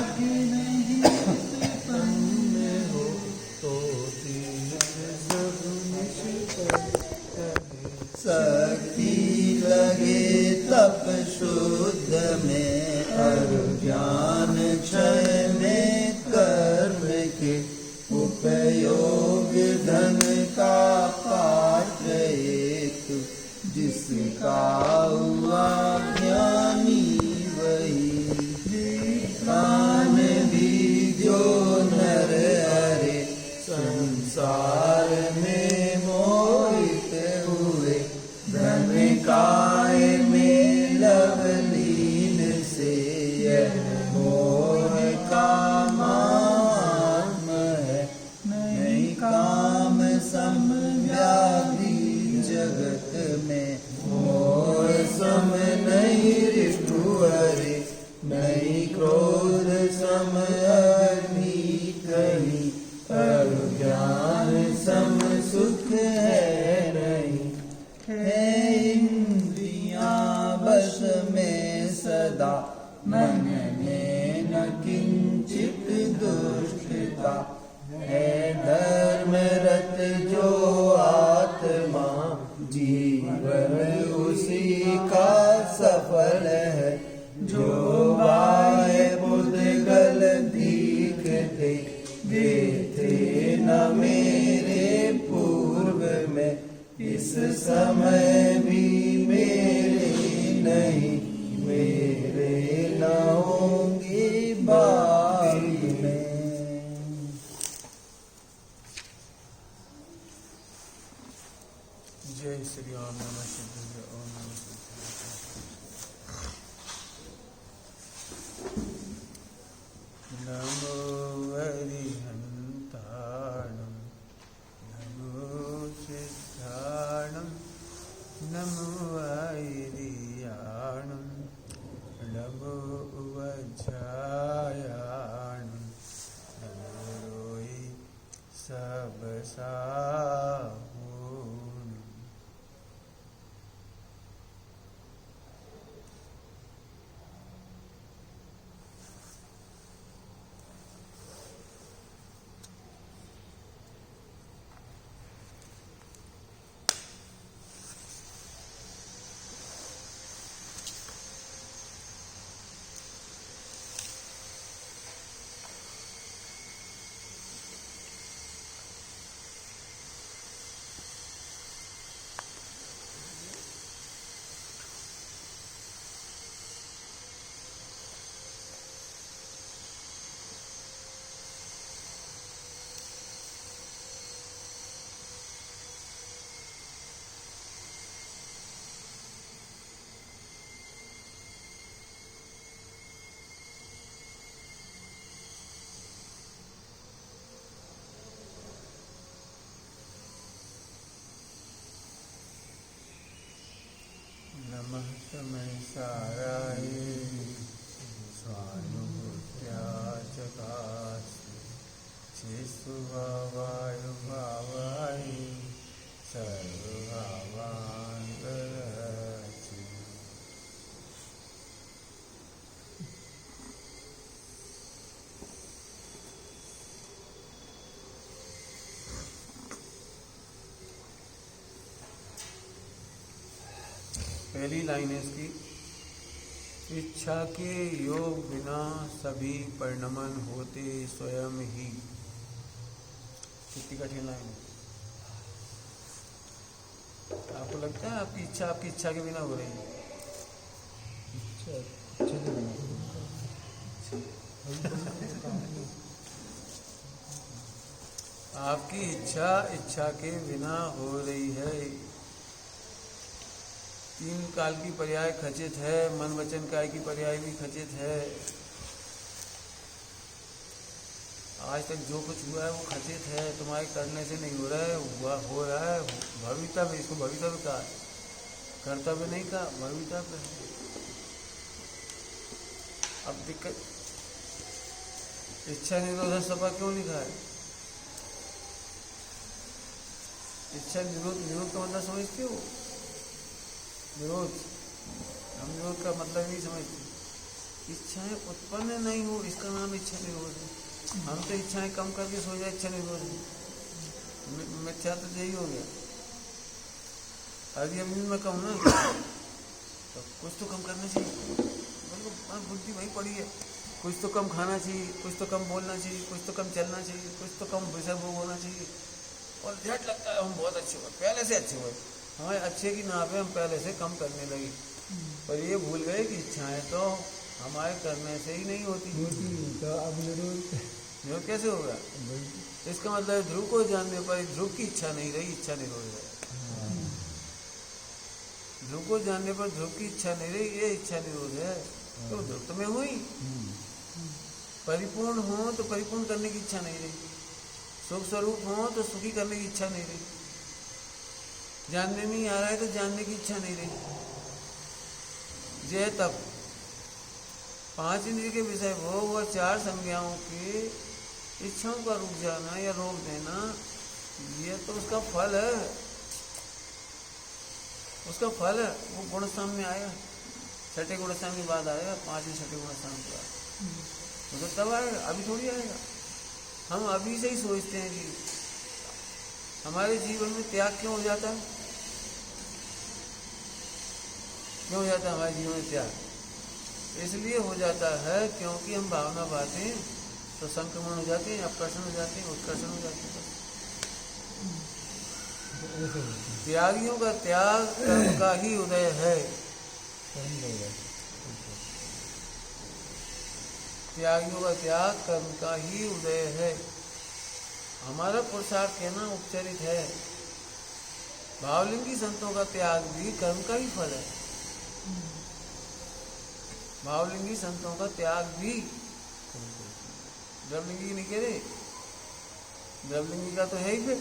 भाग्य नहीं संग में हो तो तीर्थ सब निष्फल कहे। शक्ति लगे तप शुद्ध में और ज्ञान क्षय में कर्म के उपयोग धन का पात्र एक जिसका हुआ ज्ञानी वही। प्राण भी जो नर हरे संसार में मोहित हुए धन काय में लवलीन से यह मोह का मार्ग है। नहीं काम सम व्याधि जगत में मोह सम नहीं ऋतु हरे। नहीं क्रोध सम अग्नि कहीं अज्ञान सम सुख है नहीं। है इंद्रियां बस में सदा मन में न किंचित दुष्टता। है धर्म रत जो आत्मा जीवन उसी का सफल है। जो बाह्य बुद्धगल दिखते वे थे न मेरे पूर्व में। इस समय भी मेरे नहीं मेरे न होंगे बाद में। जय श्री राम। नमः शिवाय। ओम नमः शिवाय। नमो हरिहंताणं नमो सिद्धाणं नमो आयर्याणं नमो वज्रायाणं नमो रोहि सब साहूणं। नमः समय साराय स्वानुभूत्या चकास्ति शिशुभावायुभावाय सर्वभावान् गरति। पहली लाइन है इसकी। इच्छा के योग बिना सभी परिणमन होते स्वयं ही। कितनी कठिन लाइन है। आपको लगता है आपकी इच्छा के बिना हो रही है? आपकी इच्छा के बिना हो रही है। तीन काल की पर्याय खचित है, मन वचन काय की पर्याय भी खचित है। आज तक जो कुछ हुआ है वो खचित है, तुम्हारे करने से नहीं हो रहा है, हो रहा है भवितव्य। इसको भवितव्य कहा, कर्तव्य नहीं कहा, भवितव्य। अब दिक्कत इच्छा निरोध सभा क्यों लिखा है? इच्छा निरोध का मतलब समझते हो? निरोध, हम निरोध का मतलब नहीं समझते। इच्छाएं उत्पन्न नहीं हो, इसका नाम इच्छा निरोध है। हम तो इच्छाएं कम करके सो जाए, इच्छा निरोध है। मिथ्या तो यही हो गया। अभी अब मैं कहूँ ना तो कुछ तो कम करना चाहिए, बिल्कुल बुद्धि वही पड़ी है। कुछ तो कम खाना चाहिए, कुछ तो कम बोलना चाहिए, कुछ तो कम चलना चाहिए, कुछ तो कम विषय भोग होना चाहिए। और झट लगता है हम बहुत अच्छे हुए, पहले से अच्छे हुए। हमारे अच्छे की नाप है, हम पहले से कम करने लगे। पर ये भूल गए कि इच्छाएं तो हमारे करने से ही नहीं होती। तो अब निरोध कैसे होगा? इसका मतलब ध्रुव को जानने पर ध्रुव की इच्छा नहीं रही, इच्छा निरोध है। ध्रुव को जानने पर ध्रुव की इच्छा नहीं रही, ये इच्छा निरोध है। तो ध्रुव तो मैं हुई, परिपूर्ण हो तो परिपूर्ण करने की इच्छा नहीं रही, सुख स्वरूप हो तो सुखी करने की इच्छा नहीं रही, जानने नहीं आ रहा है तो जानने की इच्छा नहीं रही। जय तब 5 इंद्रिय के विषय भोग और 4 संज्ञाओं की इच्छाओं का रुक जाना या रोक देना, ये तो उसका फल है। उसका फल है। वो गुण सामने आया, छठे गुण स्थान के बाद आएगा, 5वें छठे गुण स्थान के बाद तो तब आएगा, अभी थोड़ी आएगा। हम अभी से ही सोचते हैं कि हमारे जीवन में त्याग क्यों हो जाता है, क्यों हो जाता है हमारे जीवन में त्याग? इसलिए हो जाता है क्योंकि हम भावना पाते हैं तो संक्रमण हो जाते हैं, आकर्षण हो जाते हैं, उत्कर्षण हो जाते हैं। त्यागियों का त्याग कर्म का ही उदय है। त्यागियों का त्याग कर्म का ही उदय है। हमारा पुरुषार्थ कहना उपचरित है। भावलिंगी संतों का त्याग भी कर्म का ही फल है। भावलिंगी संतों का त्याग भी, द्रवलिंगी की नहीं कह रहे, द्रवलिंगी का तो है ही फिर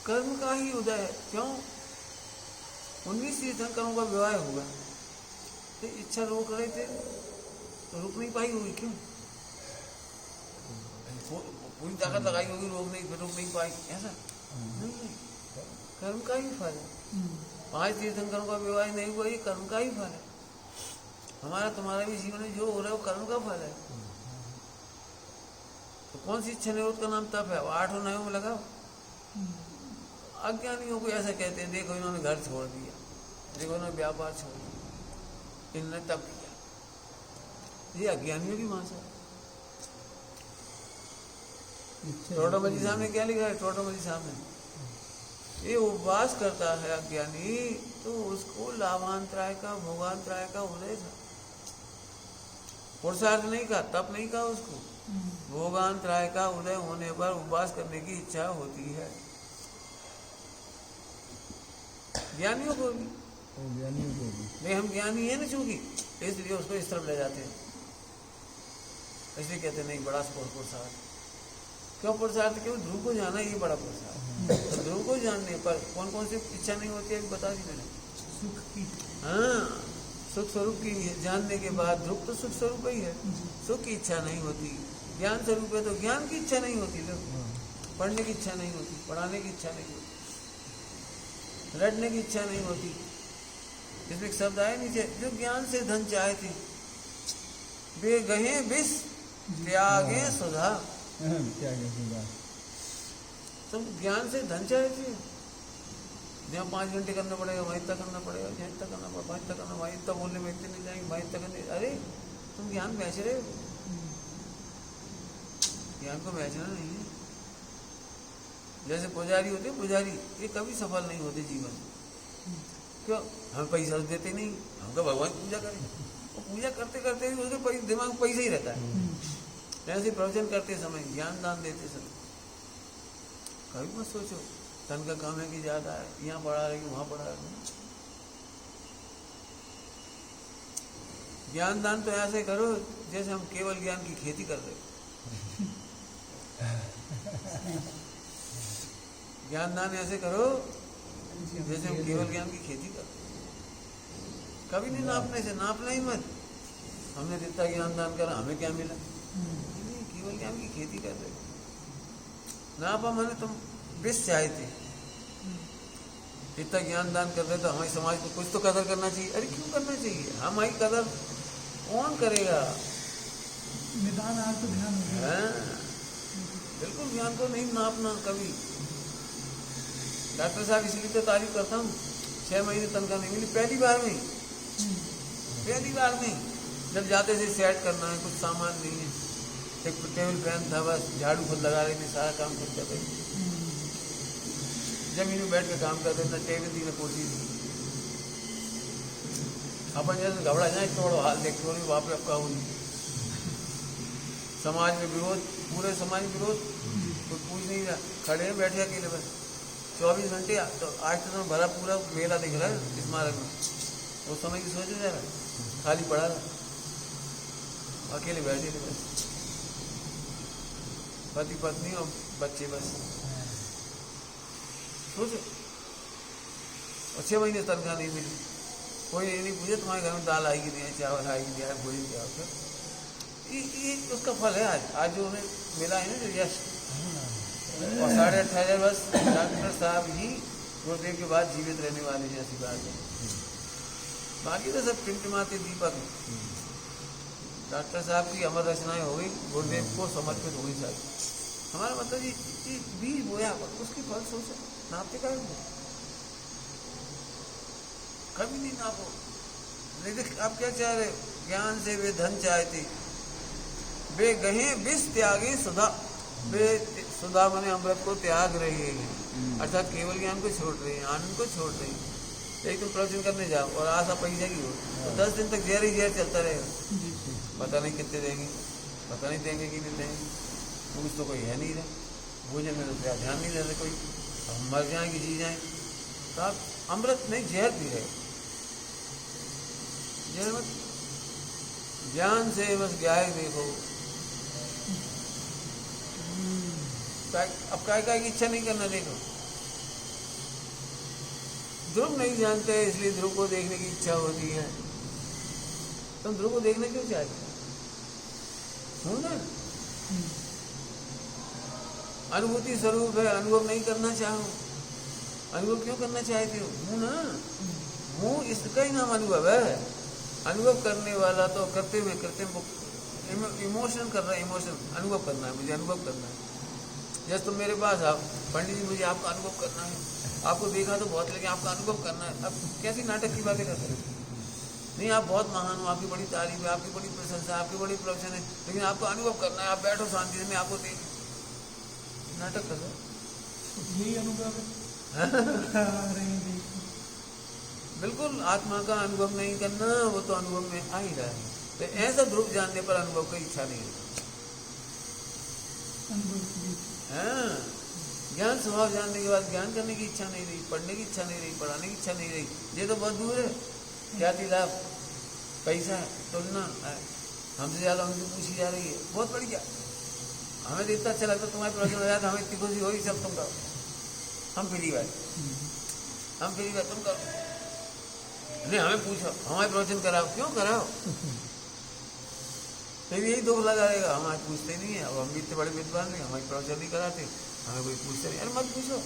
कर्म का ही उदय है। क्यों? 19 तीर्थंकरों का विवाह हुआ तो इच्छा रोक रहे थे तो रुक नहीं पाई होगी। क्यों? पूरी ताकत लगाई होगी, रोक नहीं, फिर रुक नहीं पाई, ऐसा नहीं। कर्म का ही फल है। 5 तीर्थंकरों का विवाह नहीं हुआ, ये कर्म का ही फल है। हमारा तुम्हारा भी जीवन में जो हो रहा है वो कर्म का फल है। तो कौन सी इच्छा निरोध का नाम तप है? 8 और 9 में लगाओ। अज्ञानियों को ऐसा कहते हैं, देखो इन्होंने घर छोड़ दिया, देखो इन्होंने व्यापार छोड़ दिया, इन्होंने तप किया। ये अज्ञानियों की भाषा है। टोटोमजी साहब ने क्या लिखा है? टोटोमजी साहब ने, ये उपवास करता है अज्ञानी तो उसको लाभांतराय का, भोगांतराय का उदय था। पुरुषार्थ नहीं कहा, तप नहीं कहा उसको। भोगांतराय का उदय होने पर उपवास करने की इच्छा होती है। ज्ञानियों को भी, नहीं हम ज्ञानी है ना चूंकि, इसलिए उसको इस तरफ ले जाते हैं। इसलिए कहते नहीं बड़ा पुरुषार्थ। क्यों पुरुषार्थ? क्यों? ध्रुव को जाना ये बड़ा पुरुषार्थ। तो ध्रुव को जानने पर कौन कौन सी इच्छा नहीं होती है अभी बता दी मैंने। सुख की, हाँ, सुख स्वरूप की जानने के बाद ध्रुव तो सुख स्वरूप ही है। सुख की इच्छा नहीं होती। ज्ञान स्वरूप है तो ज्ञान की इच्छा नहीं होती, पढ़ने की इच्छा नहीं होती, पढ़ाने की इच्छा नहीं होती, लड़ने की इच्छा नहीं होती। इसमें एक शब्द आया नीचे, जो ज्ञान से धन चाहते, वे गहे विष त्यागे सुधा। तुम ज्ञान से धन चाहते, जहाँ 5 घंटे करना पड़ेगा वहीं तक करना पड़ेगा, जहाँ तक करना पड़ेगा वहीं तक करना, वहीं तक बोलने में इतने नहीं जाएंगे, वहीं तक करने। अरे तुम ज्ञान बेच रहे हो, ज्ञान को बेचना नहीं है। जैसे पुजारी होते, पुजारी ये कभी सफल नहीं होते जीवन। क्यों? हम पैसा देते नहीं, हम तो भगवान की पूजा करें। और पूजा करते करते भी उसके दिमाग में पैसा ही रहता है। ऐसे प्रवचन करते समय, ज्ञान दान देते समय कभी मत सोचो धन का काम है कि ज्यादा है, यहाँ पढ़ा रहे वहां पढ़ा रहे। ज्ञान दान तो ऐसे करो जैसे हम केवल ज्ञान की खेती कर रहे। ज्ञान दान ऐसे करो जैसे हम केवल ज्ञान की खेती कर रहे। कभी नहीं नापने से, नापना ही मत। हमने जितना ज्ञान दान करा हमें क्या मिला? नहीं, केवल ज्ञान की खेती कर रहे। नापा माने तुम विष चाहते, इतना ज्ञान दान कर रहे तो हमारे समाज को कुछ तो कदर करना चाहिए। अरे क्यों करना चाहिए? हमारी कदर कौन करेगा? निदान आज तो ध्यान हो गया। हाँ, बिल्कुल ज्ञान को नहीं नापना कभी। डॉक्टर साहब इसलिए तो तारीफ करता हूँ, 6 महीने तनख्वाह नहीं मिली पहली बार में। पहली बार में जब जाते थे सेट करना है, कुछ सामान नहीं है, एक टेबल फैन था, बस झाड़ू खुद लगा रहे थे, सारा काम खुद कर रहे थे। जमीन में बैठ के काम करते थे, टेबल थी ना कुर्सी थी। अपन जैसे घबरा जाए थोड़ा हाल देखते हो, वहाँ पे आपका हुई समाज में विरोध, पूरे समाज में विरोध, कोई पूछ नहीं रहा, खड़े हैं बैठे अकेले बस 24 घंटे। तो आज तो भरा पूरा मेला दिख रहा है स्मारक में, वो समय की सोच जा रहा है, खाली पड़ा रहा, अकेले बैठे थे बस, पति पत्नी और बच्चे बस। सोचो, और 6 महीने तनख्वाह नहीं मिली। कोई ये नहीं पूछे तुम्हारे घर में दाल आएगी नहीं है, चावल आएगी नहीं है, भोजन क्या होगा। ये उसका फल है। आज जो उन्हें मिला है ना जो यश, और 18,500 वर्ष डॉक्टर साहब ही गुरुदेव के बाद जीवित रहने वाले हैं, ऐसी बात है। बाकी तो सब टिमटिमाते दीपक है। डॉक्टर साहब की अमर रचनाएं हो गई, गुरुदेव को समर्पित हो गई सारी। हमारा मतलब ये बीज बोया, उसकी फल सोचो, नापते का कभी नहीं नापो। लेकिन आप क्या चाह रहे? ज्ञान से वे धन चाहते, वे गहे विष त्यागे सुधा, वे सुधा मने अमृत को त्याग रहे हैं, अर्थात केवल ज्ञान को छोड़ रहे हैं, आनंद को छोड़ रहे हैं। एक तुम प्रवचन करने जाओ और आशा पैसा की हो तो 10 दिन तक जहर ही जहर चलता रहेगा। पता नहीं कितने देंगे, पता नहीं देंगे कि नहीं देंगे, पूछ तो कोई है नहीं रहे, भोजन में तो ध्यान नहीं देते कोई, हम मर जाए कि जी जाए। तो आप अमृत नहीं जहर पी रहे, जहर मत, ज्ञान से बस गाय देखो। अब काय की इच्छा नहीं करना, देखो ध्रुव नहीं जानते इसलिए ध्रुव को देखने की इच्छा होती है। तुम ध्रुव को देखना क्यों चाहते हो ना? अनुभूति स्वरूप है, अनुभव नहीं करना चाहो, अनुभव क्यों करना चाहते हो? हूँ ना, हूँ इसका ही नाम अनुभव है। अनुभव करने वाला तो करते हुए करते इमोशन कर रहा है, इमोशन अनुभव करना है, मुझे अनुभव करना है। जैसे तुम मेरे पास आओ, पंडित जी मुझे आपका अनुभव करना है, आपको देखा तो बहुत, लेकिन आपका अनुभव करना है। अब कैसी नाटक की बातें करते हैं? नहीं, आप बहुत महान हो, आपकी बड़ी तारीफ है, आपकी बड़ी प्रशंसा, आपकी बड़ी प्रोफेशन है, लेकिन आपको अनुभव करना है। आप बैठो शांति से, मैं आपको देख, नाटक कर रहे, यही अनुभव है। बिल्कुल आत्मा का अनुभव नहीं करना, वो तो अनुभव में आ ही रहा है। तो ऐसा ध्रुव जानने पर अनुभव की इच्छा नहीं है। हाँ, ज्ञान स्वभाव जानने के बाद ज्ञान करने की इच्छा नहीं रही, पढ़ने की इच्छा नहीं रही, पढ़ाने की इच्छा नहीं रही। ये तो बहुत दूर है। क्या थी लाभ? पैसा, तुलना, हमसे ज़्यादा हमसे पूछी जा रही है, बहुत बढ़िया। हमें तो इतना अच्छा लगता तुम्हारे प्रवचन हो जाता, हमें इतनी खुशी हो रही, सब तुम करो, हम फ्री बात, हम फ्री बात, तुम करो। नहीं, हमें पूछो, हमारे प्रवचन कराओ, क्यों कराओ? फिर यही दुख लगा रहेगा, हम आज पूछते नहीं है। अब हम भी इतने बड़े विद्वान नहीं, हमारी प्रवचन नहीं कराते, हमें कोई पूछते नहीं। अरे मत पूछो,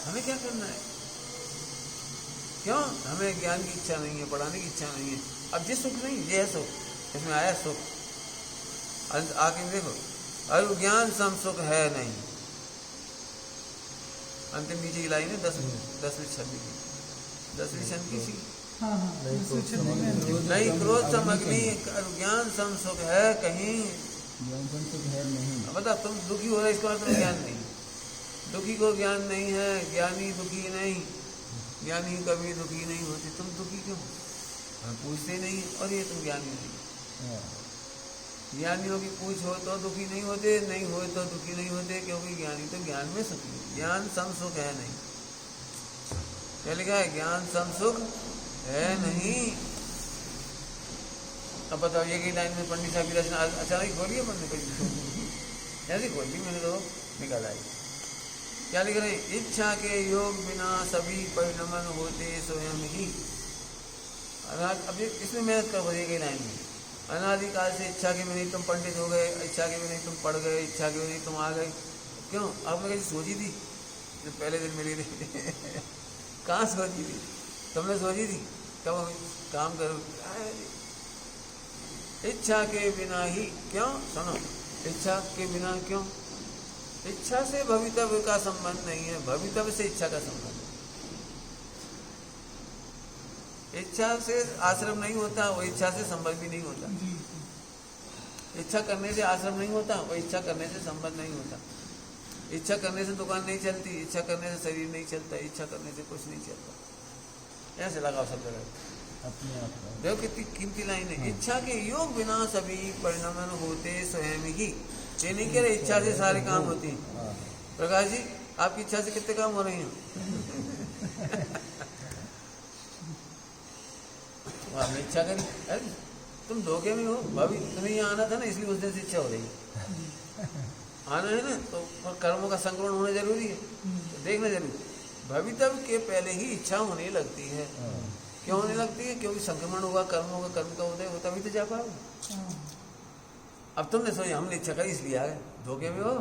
हमें क्या करना है? क्यों? हमें ज्ञान की इच्छा नहीं है, पढ़ाने की इच्छा नहीं है। अब जिस सुख नहीं, ये है सुख, इसमें आया सुख। आगे देखो, अरे ज्ञान सम सुख है नहीं। अंतिम नीचे की लाइन है 10वीं छंद की, 10वीं छंद की सी। नहीं, क्रोध सम अग्नि, ज्ञान सम सुख है कहीं, ज्ञान सम सुख है नहीं। बता, तुम दुखी हो रहे, इसका मतलब ज्ञान नहीं। दुखी को ज्ञान नहीं है, ज्ञानी दुखी नहीं, ज्ञानी कभी दुखी नहीं होते। तुम दुखी क्यों? हम पूछते नहीं, और ये तुम ज्ञानी नहीं। ज्ञानियों की पूछ हो तो दुखी नहीं होते, नहीं हो तो दुखी नहीं होते, क्योंकि ज्ञानी तो ज्ञान में सुखी है। ज्ञान सम सुख है नहीं, क्या लिखा है? ज्ञान सम सुख है नहीं। अब बताओ, ये की लाइन में पंडित साहब की रचना अचानक खोलिए, पंडित ऐसी खोल दी मैंने, तो निकल आई। क्या लिख रहे हैं? इच्छा के योग बिना सभी परिणमन होते स्वयं ही। अब इसमें मेहनत कर बजेगी लाइन में। अनादिकाल से इच्छा के भी नहीं तुम पंडित हो गए, इच्छा के भी नहीं तुम पढ़ गए, इच्छा के भी नहीं तुम आ गए। क्यों? आपने कहीं सोची थी? जो पहले दिन मिली थी कहाँ सोची थी तुमने? सोची थी कब हम काम करो? इच्छा के बिना ही क्यों? सुनो, इच्छा के बिना क्यों? इच्छा से भवितव्य का संबंध नहीं है, भवितव्य से इच्छा का संबंध है। इच्छा से आश्रम नहीं होता, वो इच्छा से संबंध भी नहीं होता। इच्छा करने से आश्रम नहीं होता, वो इच्छा करने से संबंध नहीं होता। इच्छा करने से दुकान नहीं चलती, इच्छा करने से शरीर नहीं चलता, इच्छा करने से कुछ नहीं चलता। ऐसे लगाओ सब जगह। अपने आप का देखो कितनी कीमती लाइन है। इच्छा के योग बिना सभी परिणाम होते स्वयं ही। ये नहीं कह रहे इच्छा से सारे काम होते हैं। प्रकाश जी, आपकी इच्छा से कितने काम हो रहे हैं? आपने इच्छा करी, अरे तुम धोखे में हो भाभी, तुम्हें यहाँ आना था ना, इसलिए उस दिन से इच्छा हो रही है। आना है ना, तो कर्मों का संक्रमण होना जरूरी है, तो देखना जरूरी। भवितव्य के पहले ही इच्छा होने लगती है। क्यों होने लगती है? क्योंकि संक्रमण हुआ कर्मों का, कर्म का उदय होता भी तो जा पाओगे। अब तुमने सोचा हमने इच्छा करी इसलिए आ गए, धोखे में हो।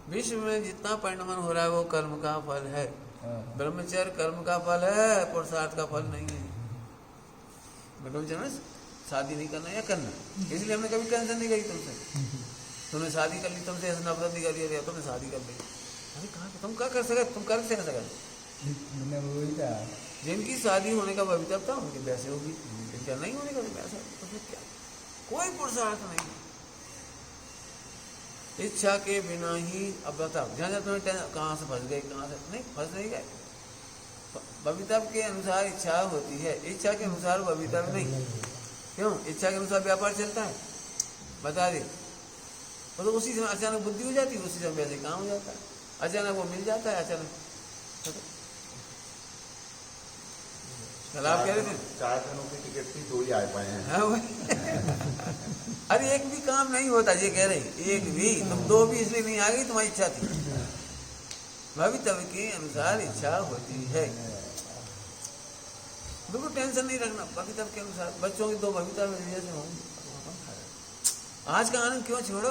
विश्व में जितना परिणाम हो रहा है वो कर्म का फल है। ब्रह्मचर्य कर्म का फल है, पुरुषार्थ का फल नहीं है। ब्रह्मचर्य शादी नहीं करना या करना, इसलिए हमने कभी टेंशन नहीं करी तुमसे। तुमने शादी कर ली, तुमसे ऐसा नफरत नहीं करी, अरे तुमने शादी कर ली, अरे कहाँ तुम क्या कर सके, तुम कर सके? मैंने वही कहा, जिनकी शादी होने का भवितव्य था उनकी वैसे होगी, जिनका नहीं होने का वैसा, तो फिर क्या? कोई पुरुषार्थ नहीं। इच्छा के बिना ही, अब बताओ जहाँ जहाँ तुम्हें कहाँ से फंस गए, कहाँ से नहीं फंस नहीं गए। भवितव्य के अनुसार इच्छा होती है, इच्छा के अनुसार भवितव्य नहीं। क्यों? इच्छा के अनुसार व्यापार चलता है, बता दे। तो उसी समय अचानक बुद्धि हो जाती है, उसी समय वैसे काम हो जाता है, अचानक वो मिल जाता है, अचानक। कल आप कह रहे थे 4 दिनों की टिकट थी, 2 ही आ पाए हैं। हाँ अरे एक भी काम नहीं होता, ये कह रही, एक भी। तुम 2 भी इसलिए नहीं आ गई, तुम्हारी इच्छा थी। भवितव्य के अनुसार इच्छा होती है, बिल्कुल टेंशन नहीं रखना। भवितव्य के अनुसार बच्चों की 2 भवितव्य जैसे होंगे। आज का आनंद क्यों छोड़ो?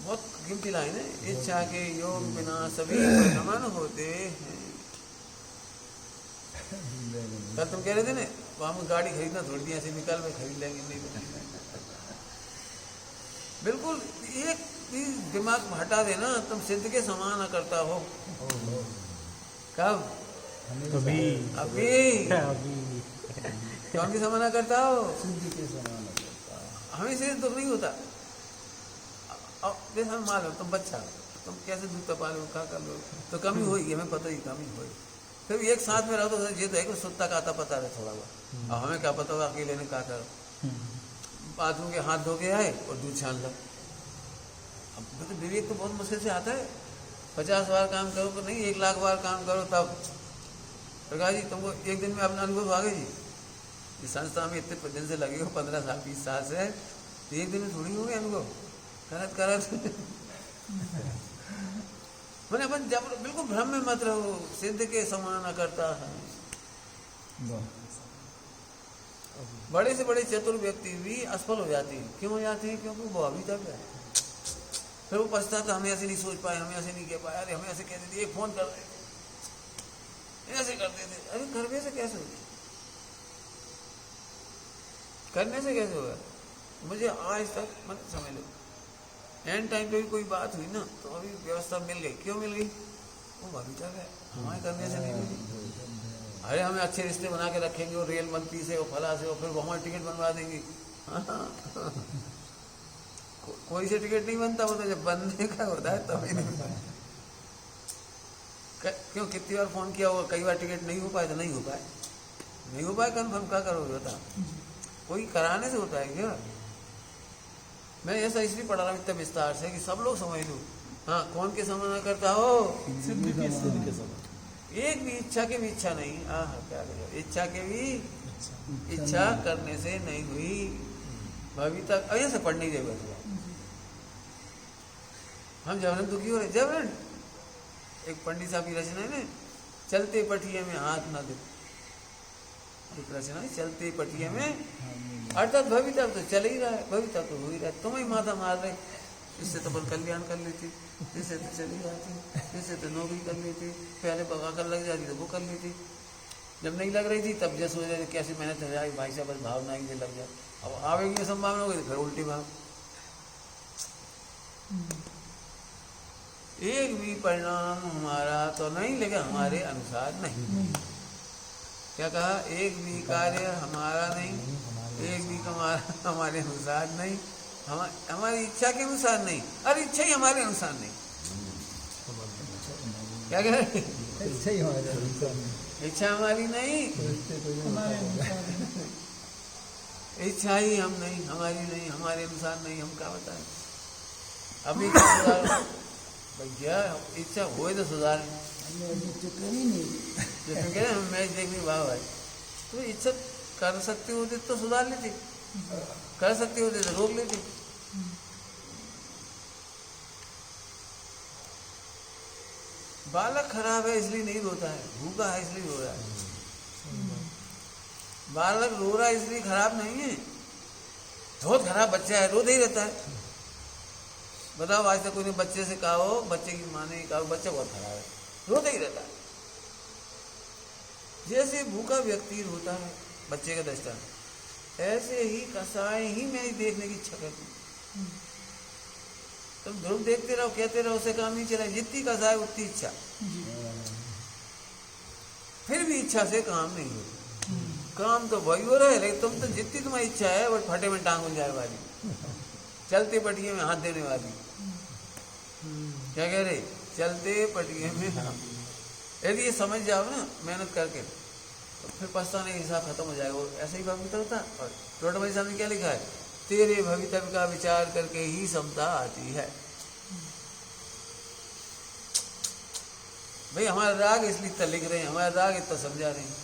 बहुत कीमती लाइन है। इच्छा के योग बिना सभी परिणाम होते हैं। कल तुम कह रहे थे ना, हम गाड़ी खरीदना थोड़ी दी, ऐसे निकाल में खरीद लेंगे, नहीं तो बिल्कुल एक भी दिमाग हटा देना, तुम सिद्ध के समान करता हो। कब? कभी अभी कौन की समाना करता हो? सिद्धि के समान करता है। हमें से दुख नहीं होता। अब जैसे हम मान लो तुम बच्चा, तुम कैसे दूध तपा लो, क्या कर लो, तो कमी होगी, हमें पता ही कमी होगी। फिर एक साथ में रहो तो ये तो है कि सुत्ता का आता पता है थोड़ा बहुत। अब हमें क्या पता होगा अकेले ने क्या करो। बाथरूम के हाथ धो के आए और दूध छान लो। अब तो विवेक तो बहुत मुश्किल से आता है। 50 बार काम करो तो नहीं, 1 लाख बार काम करो तब। प्रकाश जी, तुमको एक दिन में अपना अनुभव आ गया जी? इस संस्था में इतने दिन से लगे हो, 15 साल 20 साल से, तो एक दिन में थोड़ी हो गया अनुभव। करत मैंने अपन जब बिल्कुल भ्रम में मत रहो, सिद्ध के समान करता है। बड़े से बड़े चतुर व्यक्ति भी असफल हो जाते हैं। क्यों हो जाते हैं? क्योंकि वो भवितव्य है। फिर वो पछताता, हमें ऐसे नहीं सोच पाए, हमें ऐसे नहीं कह पाए, अरे हमें ऐसे कहते थे, एक फोन कर देते, ऐसे करते थे। अरे करने से कैसे होगा? करने से कैसे होगा? मुझे आज तक मत समझ लो, एंड टाइम पे भी कोई बात हुई ना, तो अभी व्यवस्था मिल गई। क्यों मिल गई? वो भवितव्य है, हमारे करने से नहीं मिली। अरे हमें अच्छे रिश्ते बना के रखेंगे, और रेल मंत्री से, और फला से, और फिर वो हमारी टिकट बनवा देंगे। कोई से टिकट नहीं बनता, वो तो जब बनने का होता है तभी नहीं बनता। क्यों? कितनी बार फोन किया होगा, कई बार टिकट नहीं हो पाए तो नहीं हो पाए, नहीं हो पाए कन्फर्म क्या करोगे? बता, कोई कराने से होता है क्या? मैं ऐसा इसलिए पढ़ा रहा हूँ इतना विस्तार से कि सब लोग समझ लो। हाँ, कौन के समान करता हो? सिद्ध के समान। एक भी इच्छा के भी इच्छा नहीं। हाँ, क्या करो, इच्छा के भी इच्छा करने से नहीं हुई। भविता ऐसे पढ़ने की जरूरत है। हम जबरन दुखी हो रहे, जबरन। एक पंडित साहब की रचना है ना, चलते पटिया में हाथ न दे। एक रचना है, चलते पटिया में, अर्थात भविता तो चल ही रहा है, भविता तो हो ही रहा है। तुम ही माथा मार रहे, इससे तो अपन कल्याण कर लेती, इससे तो चली जाती, इससे तो नौकरी कर लेती, पहले पका कर लग जाती तो वो कर लेती। जब नहीं लग रही थी तब जैसे सोच रहे थे कैसे मेहनत हो जाए भाई साहब, बस भावना ही से लग जाए। अब आवेगी संभावना हो गई तो फिर उल्टी भाव। एक भी परिणाम हमारा तो नहीं, लेकिन हमारे अनुसार नहीं। क्या कहा? एक भी कार्य हमारा नहीं, एक भी हमारे अनुसार नहीं, हमारी इच्छा के अनुसार नहीं, अरे इच्छा ही हमारे अनुसार नहीं। क्या कह रहे? अच्छा ही हमारे अनुसार नहीं। इच्छा हमारी नहीं, सोचते कोई नहीं हमारे होता अनुसार नहीं। इच्छा ही हम नहीं, हमारी नहीं, हमारे अनुसार नहीं। हम क्या बताएं? अपनी इच्छा सुधारो भैया, इच्छा हो तो सुधार। हमने अभी चुके ही नहीं। जैसे कह रहे हैं मैच देखने वाह भाई, तो इच्छा कर सकते होते तो सुधार लेते, कर सकते होते तो रोक लेते। बालक खराब है इसलिए नहीं रोता है, भूखा है इसलिए रो रहा है। बालक रो रहा है इसलिए खराब नहीं है, बहुत खराब बच्चा है, रोता ही रहता है। बताओ आज तक कोई ने बच्चे से कहा हो, बच्चे की माँ ने कहा बच्चा बहुत खराब है, रोता ही रहता है। जैसे भूखा व्यक्ति रोता है बच्चे का दृष्टांत, ऐसे ही कसाई ही मैं देखने की इच्छा करती हूँ। तुम ध्रुव देखते रहो, कहते रहो, उसे काम नहीं चला। जितनी कसाई उतनी इच्छा, फिर भी इच्छा से काम नहीं होता। काम तो वही हो रहा है, लेकिन तुम तो जितनी तुम्हारी इच्छा है वो फटे में टांग उल जाए वाली, चलते पटिए में हाथ देने वाली। क्या कह रहे? चलते पटिए में हाथ। यदि ये समझ जाओ ना मेहनत करके, तो फिर पछताने का हिसाब खत्म हो जाएगा। ऐसे ही भवितव्य होता। और टोटमल साहब ने क्या लिखा है? तेरे भवितव्य का विचार करके ही समता आती है। भाई हमारा राग इसलिए इतना लिख रहे हैं, हमारा राग इतना समझा रहे हैं।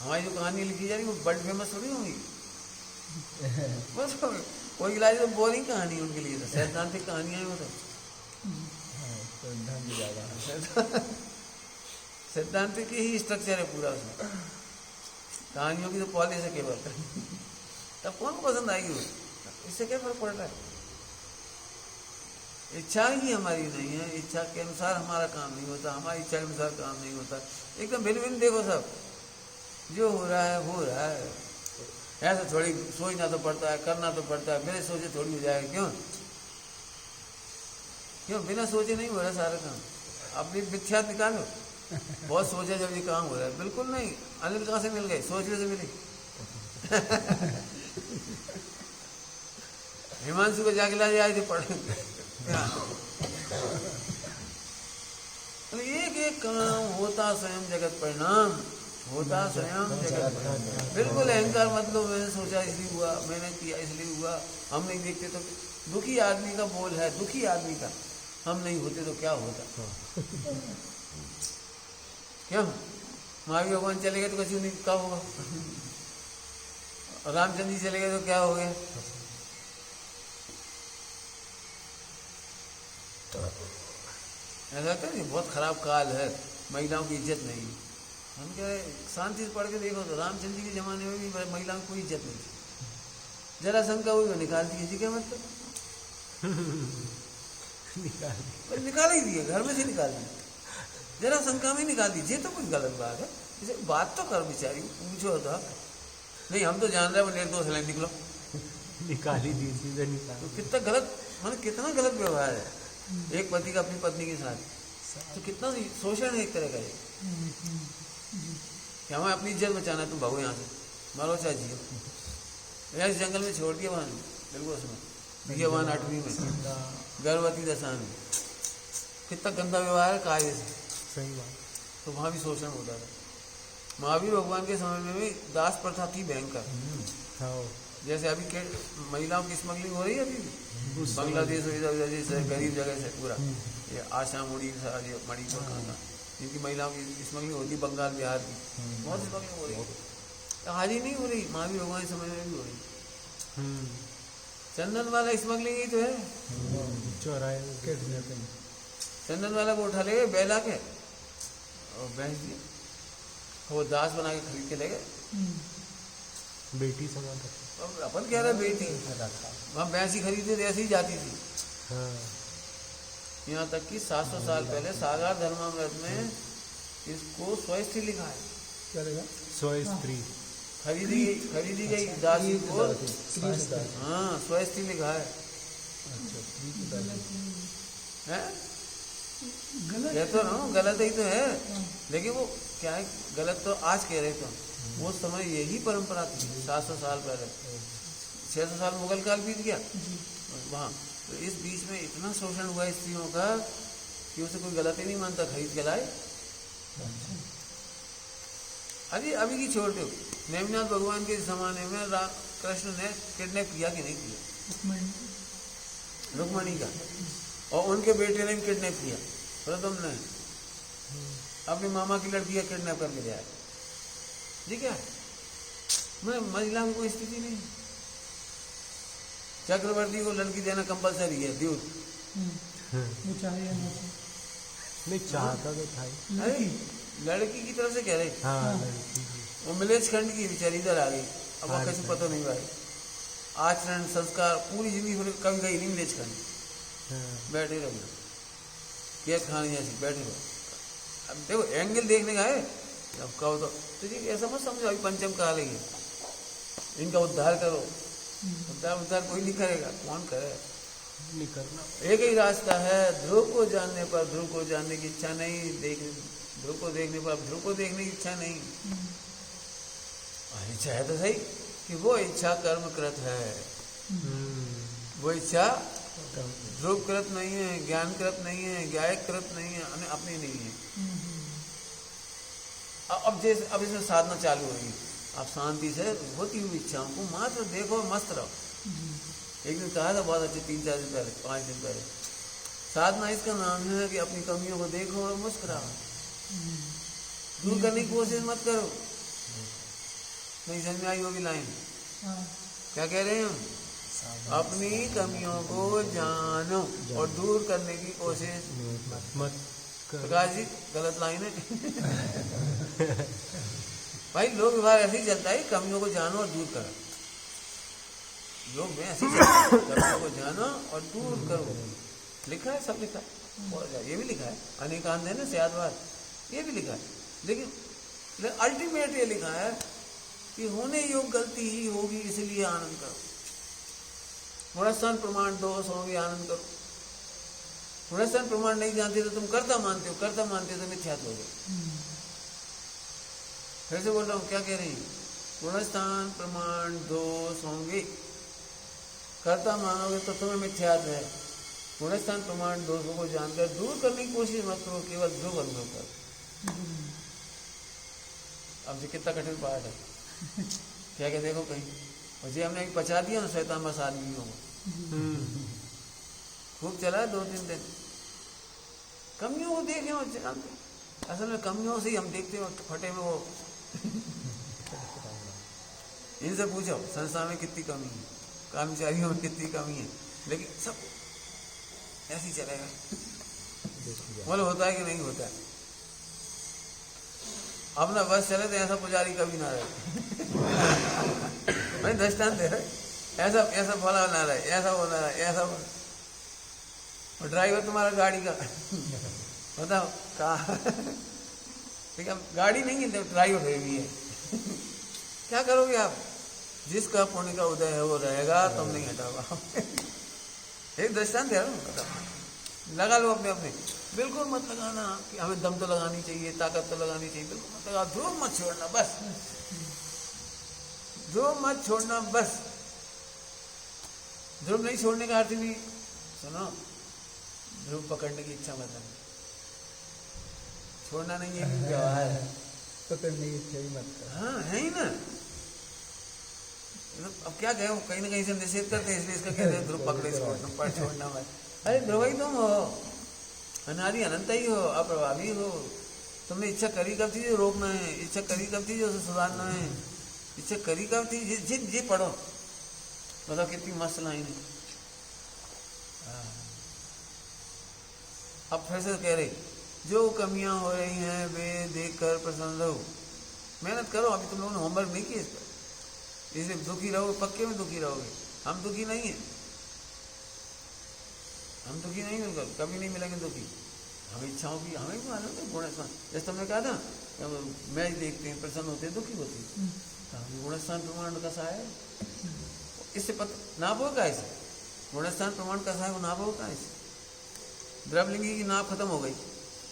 हमारी जो कहानी लिखी जा रही है वो बड़ी फेमस थोड़ी होंगी। बस कोई इलाज तो बोरिंग कहानी उनके लिए, तो सैद्धांतिक कहानियां हैं वो तो। सिद्धांत की ही स्ट्रक्चर है पूरा उसमें, कहानियों की तो पॉलिश है केवल। तब कौन को पसंद आएगी वो? इससे क्या फर्क पड़ रहा है? इच्छा ही हमारी नहीं है, इच्छा के अनुसार हमारा काम नहीं होता, हमारी इच्छा के अनुसार काम नहीं होता। एकदम भिन्न भिन्न देखो, सब जो हो रहा है हो रहा है। ऐसा थोड़ी सोचना तो पड़ता है, करना तो पड़ता है, बिना सोचे थोड़ी हो जाएगा। क्यों क्यों बिना सोचे नहीं हो रहा सारा काम। अपनी मिथ्या निकालो, बहुत सोचा जब ये काम हो रहा है। बिल्कुल नहीं। अनिल कहाँ से मिल गए? सोचने से मिले। हिमांशु को जाके ला आए थे पढ़े। तो एक एक काम होता स्वयं जगत परिणाम, होता स्वयं जगत परिणाम। बिल्कुल अहंकार मतलब मैंने सोचा इसलिए हुआ, मैंने किया इसलिए हुआ, हम नहीं देखते तो। दुखी आदमी का बोल है, दुखी आदमी का, हम नहीं होते तो क्या होता? क्यों? महावीर भगवान चले गए तो कभी नहीं, क्या होगा? रामचंद्र जी चले गए तो क्या हो गया? ऐसा कहते हैं बहुत खराब काल है, महिलाओं की इज्जत नहीं। हम कह रहे शांति से पढ़ के देखो तो रामचंद्र जी के जमाने में भी महिलाओं की कोई इज्जत नहीं थी। जरा शंका हुई वो निकाल दी। जी क्या मतलब? निकाल ही दिए, घर में से निकाल दी, जरा शंका में निकाल दीजिए तो कुछ गलत बात है। इसे बात तो कर बेचारी, पूछो तो। नहीं हम तो जान रहे हैं वो निर्दोष है, निकलो। निकाल ही दी, सीधे निकाल। तो कितना गलत, मतलब कितना गलत व्यवहार है एक पति का अपनी पत्नी के साथ। तो कितना शोषण है एक तरह का ये। क्या हमें अपनी इज्जत बचाना है, तुम भागो यहाँ से, मारो चाहे जियो। यार इस जंगल में छोड़ दिया वहाँ, बिल्कुल उसमें दिया वहाँ 8वीं में गर्भवती दशा में। कितना गंदा व्यवहार है कार्य से। सही बात। तो वहाँ भी शोषण होता था। महावीर भगवान के समय में भी दास प्रथा थी भयंकर। जैसे अभी के महिलाओं की स्मगलिंग हो रही है अभी भी, बांग्लादेश जैसे गरीब जगह से पूरा ये आसाम उड़ीसा मणिपुर खाना, जिनकी महिलाओं की स्मगलिंग होती, बंगाल बिहार की बहुत स्मगलिंग हो रही है। आज ही नहीं हो रही, महावीर भगवान के समय में भी हो रही। चंदन वाला स्मगलिंग ही तो है, चौराहे चंदन वाला को उठा ले गए बेला के और बेच दिया, वो दास बना के खरीद के ले गए। बेटी समान रखा। अब अपन कह रहे बेटी, वहाँ भैंसी खरीदे थे ऐसे ही जाती थी। हाँ यहाँ तक कि 700 साल पहले सागार धर्मामृत में इसको स्वस्त्री लिखा है। क्या रहेगा? स्व स्त्री। खरीदी गई दासी को, दास। हाँ स्वस्त्री लिखा है। अच्छा, स्त्री की दासी। हैं? कह तो रहा हूँ गलत ही तो है, लेकिन वो क्या है, गलत तो आज कह रहे तो, वो समय यही परंपरा थी 700 साल पहले। 600 साल मुगल काल बीत गया वहाँ, तो इस बीच में इतना शोषण हुआ स्त्रियों का कि उसे कोई गलत ही नहीं मानता, खरीद के लाए। अरे अभी की छोड़ दो, नेमिनाथ भगवान के ज़माने में कृष्ण ने किडनैप किया कि नहीं किया? रुक्मणी का, और उनके बेटे ने भी किडनैप किया, प्रथम ने अपनी मामा की लड़की का किडनैप करके ले आया। ठीक है, मैं महिला में कोई स्थिति नहीं। चक्रवर्ती को लड़की देना कंपलसरी है, ड्यूट। वो चाहे या ना चाहे। नहीं चाहता तो था ही। अरे लड़की की तरफ से कह रहे, हाँ लड़की की। वो मिलेज खंड की बेचारी इधर आ गई, अब वो कैसे पता नहीं भाई, आचरण संस्कार पूरी जिंदगी भर कभी गई नहीं मिलेज खंड, हाँ। बैठे रहो केक खाने जैसी बैठे रहो। अब देखो एंगल देखने का है, अब कहो तो जी ऐसा मत समझो अभी पंचम काल है, इनका उद्धार करो। उद्धार कोई नहीं करेगा, कौन करे? नहीं करना। एक ही रास्ता है, ध्रुव को जानने पर ध्रुव को जानने की इच्छा नहीं, ध्रुव को देखने पर ध्रुव को देखने की इच्छा नहीं। इच्छा है तो सही कि वो इच्छा कर्मकृत है, वो इच्छा ध्रुवकृत नहीं है, ज्ञानकृत नहीं है, ज्ञायकृत नहीं है, अपनी नहीं है। अब इसमें साधना चालू होगी, आप शांति से होती हुई इच्छाओं को मात्र देखो, मस्त रहो। एक दिन कहा था बहुत अच्छे, 3-4 दिन पहले, 5 दिन पहले, साधना इसका नाम है कि अपनी कमियों को देखो और मुस्कुराओ, दूर करने की कोशिश मत करो। नहीं समझ में आई होगी लाइन? क्या कह रहे हैं हम? अपनी कमियों को जानो और दूर करने की कोशिश मत कर। प्रकाश जी गलत लाइन है। भाई लोग व्यवहार ऐसे ही चलता है, कमियों को जानो और दूर करो। योग में ऐसे कमियों को जानो और दूर करो, लिखा है, सब लिखा है, ये भी लिखा है, अनेकांत है ना स्यादवाद, ये भी लिखा है। लेकिन अल्टीमेट ये लिखा है कि होने योग गलती ही होगी, इसलिए आनंद करो। पुनस्थान प्रमाण दोष होंगे, आनंद करो। पुनस्थान प्रमाण नहीं जानते तो तुम कर्ता मानते हो, कर्ता मानते हो तो मिथ्यात्व हो गए। फिर से बोल रहा हूँ, क्या कह रही हैं? पुनस्थान प्रमाण दोष होंगे, कर्ता मानोगे तो तुम्हें मिथ्यात्व है। पुनस्थान प्रमाण दोषों को जानकर दूर करने की कोशिश मत करो, केवल ध्रुव अनुभव करो। अब ये कितना कठिन पाठ है, क्या क्या देखो कहीं, और जी हमने पचा दिया ना शैतान बस आदमियों को, खूब चला 2-3 दिन। कमियों को देखें और जानते, असल में कमियों से ही हम देखते हैं, फटे में वो इनसे पूछो संस्था में कितनी कमी है, कर्मचारियों में कितनी कमी है, लेकिन सब ऐसे ही चलेगा। बोलो होता है कि नहीं होता है? अपना बस चले तो ऐसा पुजारी कभी ना रहे। भाई दृष्टांत दे रहे, ऐसा फला ना रहे, ऐसा होना रहे, ऐसा हो। और ड्राइवर तुम्हारा गाड़ी का बताओ कहाँ? ठीक है, गाड़ी नहीं है, ड्राइवर है भी है। क्या करोगे आप? जिसका पुण्य का उदय है वो रहेगा, तुम नहीं हटाओगा। एक दृष्टांत है, लगा लो अपने अपने, बिल्कुल मत लगाना कि हमें दम तो लगानी चाहिए, ताकत तो लगानी चाहिए, बिल्कुल मत लगा, ध्रुव मत छोड़ना, बस ध्रुव मत छोड़ना, बस। ध्रुव नहीं छोड़ने का अर्थ भी सुनो, ध्रुव पकड़ने की इच्छा मत रखना, छोड़ना नहीं है व्यवहार है, पकड़ने की इच्छा ही मत कर। हाँ है ही ना। अब क्या कहे, कहीं ना कहीं से निषेध करते हैं, इसलिए इसका कहते हैं ध्रुव पकड़े छोड़ना, पर छोड़ना मत। अरे ध्रुव ही तुम हो, अनादि अनंत ही हो, अप्रभावी हो। तुमने इच्छा करी कब थी जो रोकना है, इच्छा करी कब थी जो उसे सुधारना है, इच्छा करी कब थी जी पढ़ो, बताओ कितनी मस्त लाइन है। अब फिर से कह रहे, जो कमियां हो रही हैं वे देखकर प्रसन्न रहो, मेहनत करो। अभी तुम लोगों ने होमवर्क नहीं किया इस पर, इसलिए दुखी रहोगे, पक्के में दुखी रहोगे। हम दुखी नहीं हैं, हम दुखी नहीं मिलकर कभी नहीं मिलेंगे दुखी। हम इच्छाओं की हमें भी मालूम है गुण स्थान, जैसे तुमने कहा था मैच देखते हैं प्रसन्न होते हैं दुखी होते हैं, तो गुण स्थान प्रमाण कैसा है इससे पता नाप होगा इसे। गुण स्थान प्रमाण कैसा है वो नाप होगा इसे। द्रवलिंगी की नाप खत्म हो गई,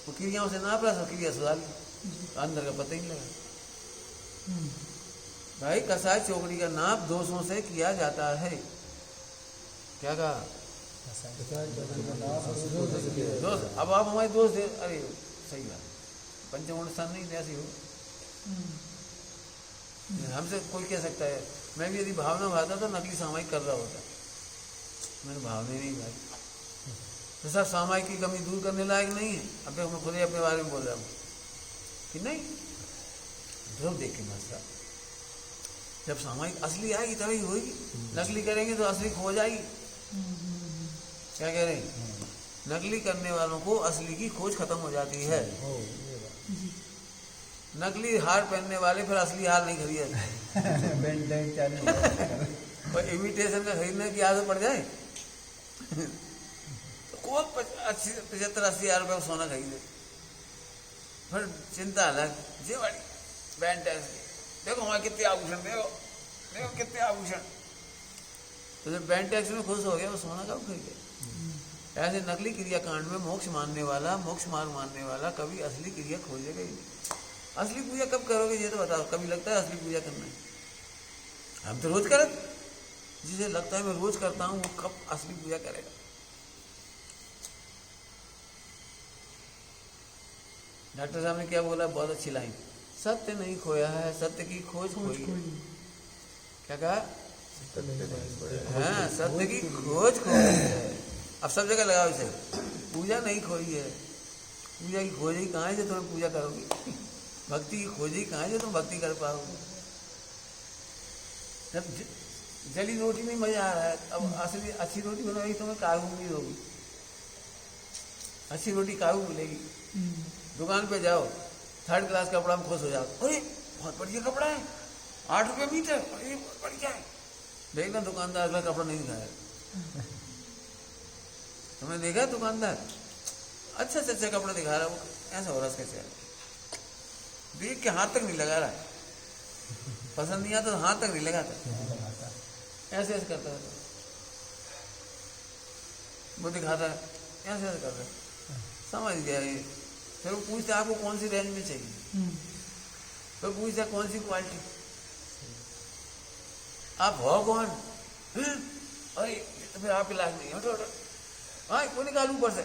वो क्रियाओं से नाप रहा, सब क्रिया सुधार ली, अंदर का पता ही नहीं लगा। भाई कसाय चौकड़ी का नाप दोषों से किया जाता है। क्या कहा? दोष। अब आप हमारे दोष दे, अरे सही बात, पंचगुण स्थान नहीं ऐसी हो। हमसे कोई कह सकता है, मैं भी यदि भावना भाता तो नकली सामायिक कर रहा होता, मैंने भावना नहीं भाई। तो सर सामायिक की कमी दूर करने लायक नहीं है। अब मैं खुद ही अपने बारे में बोल रहा हूँ कि नहीं, ध्रुव देख के मसला, जब सामायिक असली आएगी तभी होगी, नकली करेंगे तो असली खो जाएगी। क्या कह रहे हैं? नकली करने वालों को असली की खोज खत्म हो जाती है। नकली हार पहनने वाले फिर असली हार नहीं खरीदते। और इमिटेशन का खरीदने की आदत पड़ जाए तो कौन 75-80 रुपये सोना खरीदे? फिर चिंता अलग, जे बड़ी बैंड देखो हमारे कितने आभूषण, देखो देखो कितने आभूषण। तो जब बैंक टैक्स में खुश हो गया वो सोना कब खरीदे? ऐसे नकली क्रिया कांड में मोक्ष मानने वाला, मोक्ष मार्ग मानने वाला कभी असली क्रिया खोजेगा ही नहीं। असली पूजा कब करोगे ये तो बताओ। कभी लगता है असली पूजा करना है? हम तो रोज करें, जिसे लगता है मैं रोज करता हूँ वो कब असली पूजा करेगा? डॉक्टर साहब ने क्या बोला, बहुत अच्छी लाइन, सत्य नहीं खोया है, सत्य की खोज खोई है। क्या कहा? हाँ, सत्य की खोज खोई है। अब सब जगह लगाओ इसे, पूजा नहीं खोई है। पूजा की खोज ही कहाँ है जो तुम पूजा करोगे? भक्ति की खोज ही कहाँ है जो तुम भक्ति कर पाओगे? जब जली रोटी में मजा आ रहा है, अब असली अच्छी रोटी बनवाएगी तुम्हें काबू उम्मीद होगी, अच्छी रोटी काबू मिलेगी। दुकान पे जाओ, 3rd क्लास कपड़ा में खुश हो जाओ, अरे बहुत बढ़िया कपड़ा है, 8 रुपये मीटर, अरे बहुत बढ़िया है। देखना दुकानदार अगला कपड़ा नहीं दिखाया। तुमने देखा दुकानदार अच्छा से अच्छा कपड़ा दिखा रहा है, वो ऐसा हो रहा है, कैसे देख के हाथ तक नहीं लगा रहा है, पसंद नहीं आता तो हाथ तक नहीं लगाता, ऐसे ऐसे करता है, वो दिखाता है, ऐसे ऐसे करता है, समझ गया ये। फिर वो पूछते आपको कौन सी रेंज में चाहिए, फिर पूछता कौन सी क्वालिटी, आप हो कौन? अरे तो फिर आप इलाज नहीं है, हाँ वो निकालू ऊपर से।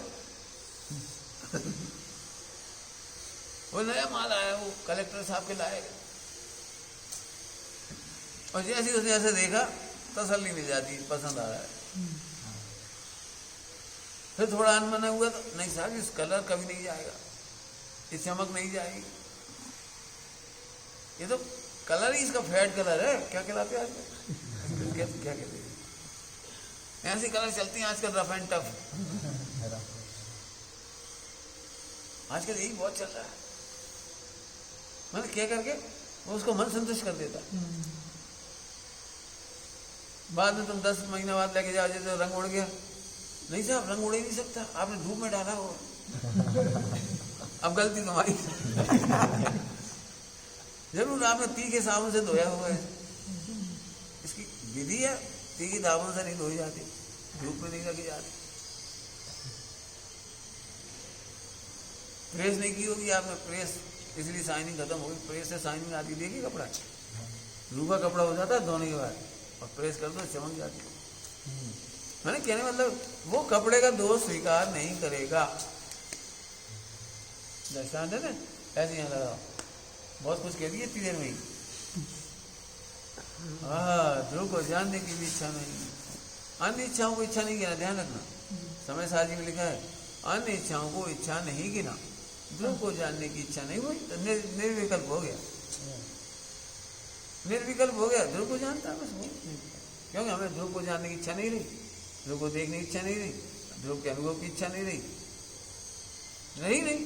वो नया माल आया, वो कलेक्टर साहब के लाएगा, और जैसे उसने ऐसे देखा तसल्ली मिल जाती है, पसंद आ रहा है। फिर थोड़ा अनमना हुआ तो नहीं साहब इस कलर कभी नहीं जाएगा, इस चमक नहीं जाएगी, ये तो कलर ही इसका फेड कलर है, क्या कहलाते हैं आजकल, क्या कहते हैं, ऐसी कलर चलती हैं आजकल, रफ एंड टफ। आजकल यही बहुत चल रहा है। मैंने क्या करके वो उसको मन संतुष्ट कर देता। बाद में तुम 10 महीने बाद लेके जाओ, जैसे रंग उड़ गया, नहीं साहब रंग उड़ ही नहीं सकता, आपने धूप में डाला हो, अब गलती तुम्हारी। जरूर आपने तीखे साबुन से धोया हुआ है, इसकी विधि है, तीखे साबुन से नहीं धोई जाती, धूप में नहीं रखी जाती। प्रेस नहीं की होगी आपने, प्रेस इसलिए शाइनिंग खत्म होगी, प्रेस से शाइनिंग आती, देखिए कपड़ा रूखा कपड़ा हो जाता है धोने के बाद, और प्रेस कर दो चमक जाती है। मैंने कहने मतलब वो कपड़े का दोष स्वीकार नहीं करेगा। दृष्टांत है ना, ऐसे यहाँ लगाओ, बहुत कुछ कह दिए इतनी देर में ही। ध्रुव को जानने की भी इच्छा नहीं, अन्य इच्छाओं को इच्छा नहीं गिना, ध्यान रखना, समय साजी में लिखा है अन्य इच्छाओं को इच्छा नहीं गिना, ध्रुव को जानने की इच्छा नहीं हुई तो निर्विकल्प हो गया, निर्विकल्प हो गया, ध्रुव को जानता है बस वो, क्योंकि हमें ध्रुव को जानने की इच्छा नहीं रही, ध्रुव को देखने की इच्छा नहीं रही, ध्रुव के अनुभव की इच्छा नहीं रही, नहीं।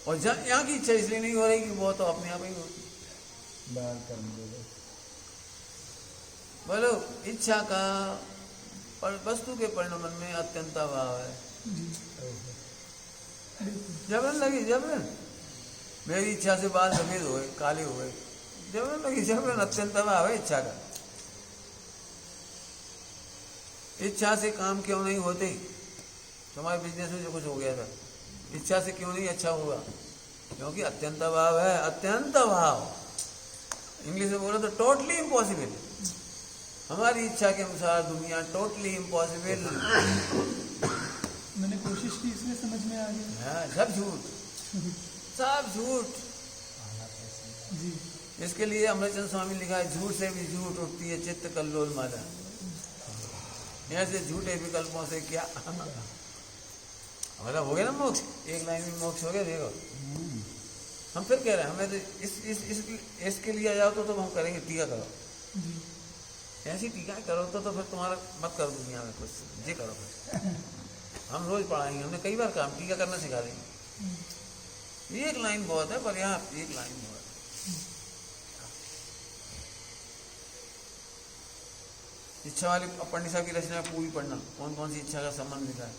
और यहाँ की इच्छा इसलिए नहीं हो रही कि वो तो अपने आप ही होती। बोलो इच्छा का वस्तु के परिणाम में अत्यंत अभाव है। जबरन लगी, जबरन मेरी इच्छा से बाल सफेद हुए, काले हुए, जबरन लगी, जबरन अत्यंत अभाव है इच्छा का। इच्छा से काम क्यों नहीं होते? तुम्हारे बिजनेस में जो कुछ हो गया था, इच्छा से क्यों नहीं अच्छा हुआ? क्योंकि अत्यंत अभाव है, अत्यंत अभाव। इंग्लिश में बोलो तो टोटली इम्पॉसिबल। हमारी इच्छा के अनुसार दुनिया टोटली इम्पॉसिबल। मैंने कोशिश की, इसलिए समझ में आ गया। हाँ, सब झूठ, सब झूठ। जी इसके लिए अमरचंद स्वामी लिखा है, झूठ से भी झूठ उठती है चित्त कल्लोल माला। ऐसे झूठे विकल्पों से क्या मतलब हो गया ना मोक्ष, एक लाइन में मोक्ष हो गया। देखो हम फिर कह रहे हैं, हमें तो इसके लिए आ जाओ तो हम करेंगे टीका करो, ऐसी टीका करो तो फिर तुम्हारा मत करो दुनिया में कुछ, ये करो फिर। हम रोज पढ़ाएंगे, हमने कई बार काम टीका करना सिखा देंगे। एक लाइन बहुत है, पर यहाँ एक लाइन बहुत है। इच्छा वाली पंडित साहब की रचना पूरी पढ़ना, कौन कौन सी इच्छा का संबंध लिखा है,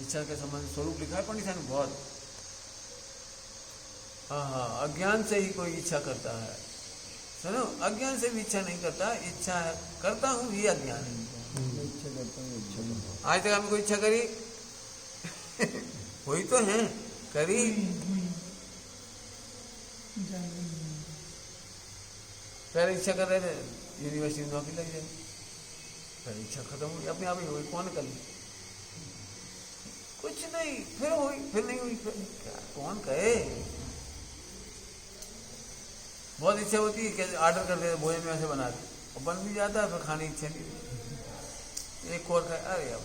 इच्छा के संबंध स्वरूप लिखा है पंडित साहब ने बहुत। हाँ, अज्ञान से ही कोई इच्छा करता है। सुनो, अज्ञान से भी इच्छा नहीं करता, इच्छा है करता हूँ ये अज्ञान है। आज तक हमने कोई इच्छा करी हुई तो है, करी पहले इच्छा कर रहे थे यूनिवर्सिटी में नौकरी लग जाए, फिर इच्छा खत्म हुई, अपने आप ही हुई, कौन कर ली? कुछ नहीं, फिर हुई, फिर नहीं हुई, फिर क्या कौन कहे? बहुत इच्छा होती है कि ऑर्डर कर दे, भोजन में ऐसे बना दे, और बन भी जाता है, फिर खाने की इच्छा नहीं होती। एक और खाए, अरे यार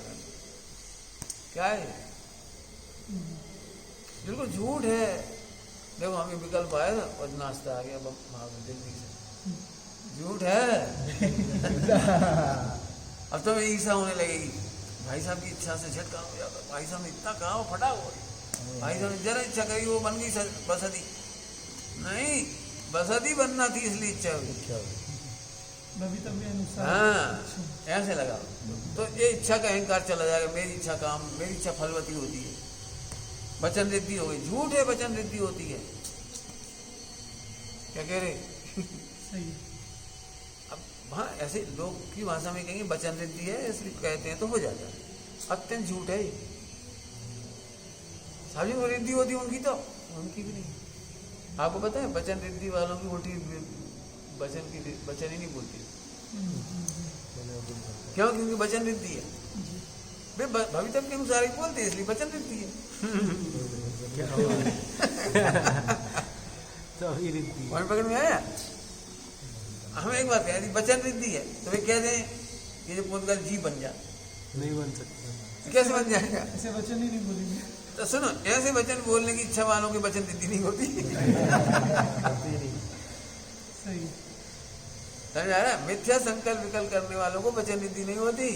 क्या है, बिल्कुल झूठ है। देखो हमें विकल्प आया था और नाश्ता आ गया दिल्ली से, झूठ है। अब तो ईर्षा होने लगेगी, भाई साहब की इच्छा से झटका हो जाता, भाई साहब ने इतना कहा फटा हुआ, भाई साहब ने जरा इच्छा करी वो बन गई बसती। नहीं, बसती बनना थी इसलिए इच्छा हुई। हाँ, ऐसे लगा तो ये इच्छा का अहंकार चला जाएगा, मेरी इच्छा काम, मेरी इच्छा फलवती होती है, वचन रिद्धि हो गई। झूठ है, वचन रिद्धि होती है। क्या कह रहे? सही। अब हाँ, ऐसे लोग की भाषा में कहेंगे वचन रिद्धि है इसलिए कहते हैं तो हो जाता है, अत्यंत झूठ है। सभी को रिद्धि होती है उनकी, तो उनकी भी नहीं। आपको पता है वचन रिद्धि वालों की उल्टी वचन ही नहीं बोलती। क्यों? क्योंकि वचन रिद्धि है, वे भविष्य के अनुसार ही बोलते हैं, इसलिए वचन रिद्धि है। पकड़ में आया? हम एक बात कह दी, वचन रिद्धि है तो वे कह दें कि जो पोतगल जी बन जा, नहीं बन सकता। कैसे बन जाएगा? ऐसे वचन ही नहीं बोलेंगे। तो सुनो, ऐसे वचन बोलने की इच्छा वालों के वचन रिद्धि नहीं होती। सही। समझ आ रहा है? मिथ्या संकल्प विकल्प करने वालों को वचन रिद्धि नहीं होती।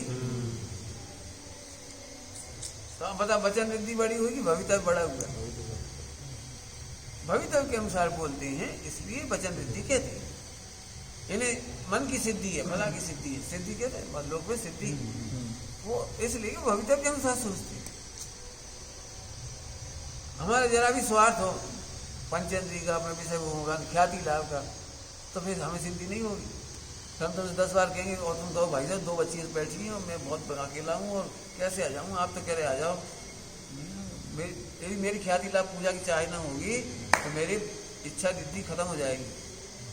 तो आप बता, वचन रिद्धि बड़ी होगी, भविष्य बड़ा हुआ। भविष्य के अनुसार बोलते हैं इसलिए वचन रिद्धि कहते हैं। इन्हें मन की सिद्धि है, फला की सिद्धि है, सिद्धि कहते हैं लोग में सिद्धि, वो इसलिए भविष्य के अनुसार सोचते हैं। हमारा जरा भी स्वार्थ हो पंचेंद्रिय का, अपने विषय होगा, ख्याति लाभ का, तो फिर हमें सिद्धि नहीं होगी। हम तुमसे 10 बार कहेंगे और तुम कहो भाई साहब 2 बच्चियाँ बैठी हैं और मैं बहुत अकेला हूँ और कैसे आ जाऊँ, आप तो कह रहे आ जाओ। मेरी ख्याति लाभ पूजा की चाहे ना होगी तो मेरी इच्छा रिद्धि खत्म हो जाएगी,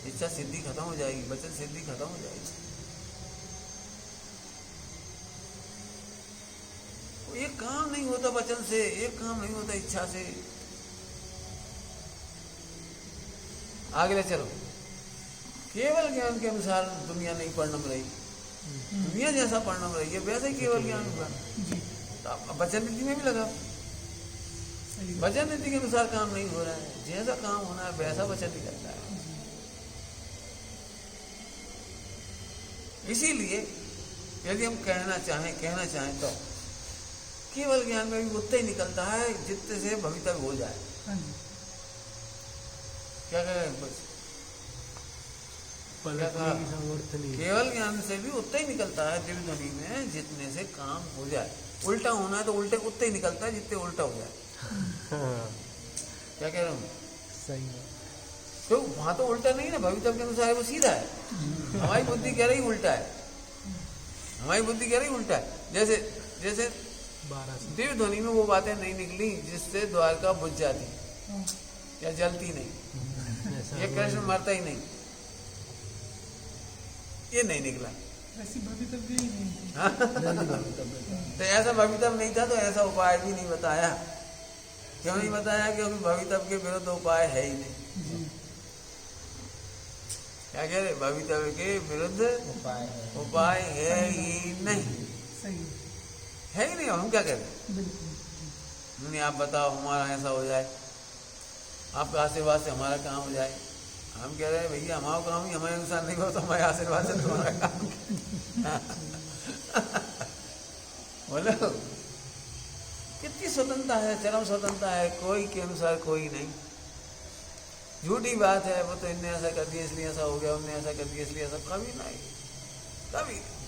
इच्छा सिद्धि खत्म हो जाएगी, वचन सिद्धि खत्म हो जाएगी। एक काम नहीं होता वचन से, एक काम नहीं होता इच्छा से। आगे चलो, केवल ज्ञान के अनुसार दुनिया नहीं परिणम रही, दुनिया जैसा परिणम रही है वैसे ही केवल ज्ञान हुआ। तो वचन रीति में भी लगा, वचन रीति के अनुसार काम नहीं हो रहा है, जैसा काम होना है वैसा वचन ही करता है। इसीलिए यदि हम कहना चाहें तो केवल ज्ञान में भी उतना ही निकलता है जितने से भविष्य हो जाए। क्या कहें? बस पलटने की सामर्थ्य नहीं है। केवल ज्ञान से भी उतना ही निकलता है दिव्य ध्वनि में जितने से काम हो जाए। उल्टा होना है तो उल्टे उतना ही निकलता है जितने उल्टा हो जाए। हाँ, क्या कह रहा हूँ? सही है। तो वहां तो उल्टा नहीं है, भवितव्य के अनुसार वो सीधा है। हमारी बुद्धि कह रही उल्टा है, हमारी बुद्धि कह रही उल्टा है। जैसे जैसे 12 से दिव्य ध्वनि में वो बातें नहीं निकली जिससे द्वारका बुझ जाती या जलती नहीं, ऐसा ये कृष्ण मरता ही नहीं, ये नहीं निकला। ऐसी भवितव्य ही नहीं थी। हाँ? तो ऐसा भवितव्य नहीं था तो ऐसा उपाय भी नहीं बताया। क्यों नहीं बताया? क्योंकि भवितव्य के विरुद्ध उपाय है ही नहीं। जी क्या कह रहे? भवितव्य के विरुद्ध उपाय है ही नहीं, सही है ही नहीं। हम क्या करें? बिल्कुल। नहीं, आप बताओ हमारा ऐसा हो जाए, आपका आशीर्वाद से हमारा काम हो जाए। हम कह रहे हैं भैया हमारा काम ही हमारे अनुसार नहीं हो तो हमारे आशीर्वाद से तुम्हारा काम बोलो कितनी स्वतंत्रता है, चरम स्वतंत्रता है, कोई के अनुसार कोई नहीं। झूठी बात है वो तो इनने ऐसा कर दिया इसलिए ऐसा हो गया, उनने ऐसा कर दिया इसलिए ऐसा, कभी नहीं, कभी नहीं।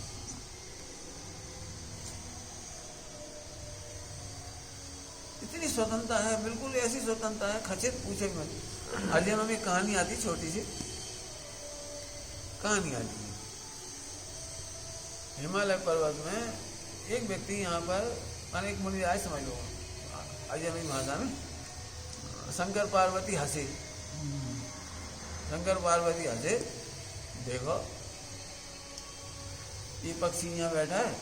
इतनी स्वतंत्रता है, बिल्कुल ऐसी स्वतंत्रता है खचित पूछे मत। अजय में कहानी आती, छोटी सी कहानी आती है। हिमालय पर्वत में एक व्यक्ति यहाँ पर अनेक मुनि आए, समझ लो अजयमी भाषा में, शंकर पार्वती हंसे, शंकर पार्वती हंसे, देखो ये पक्षी यहाँ बैठा है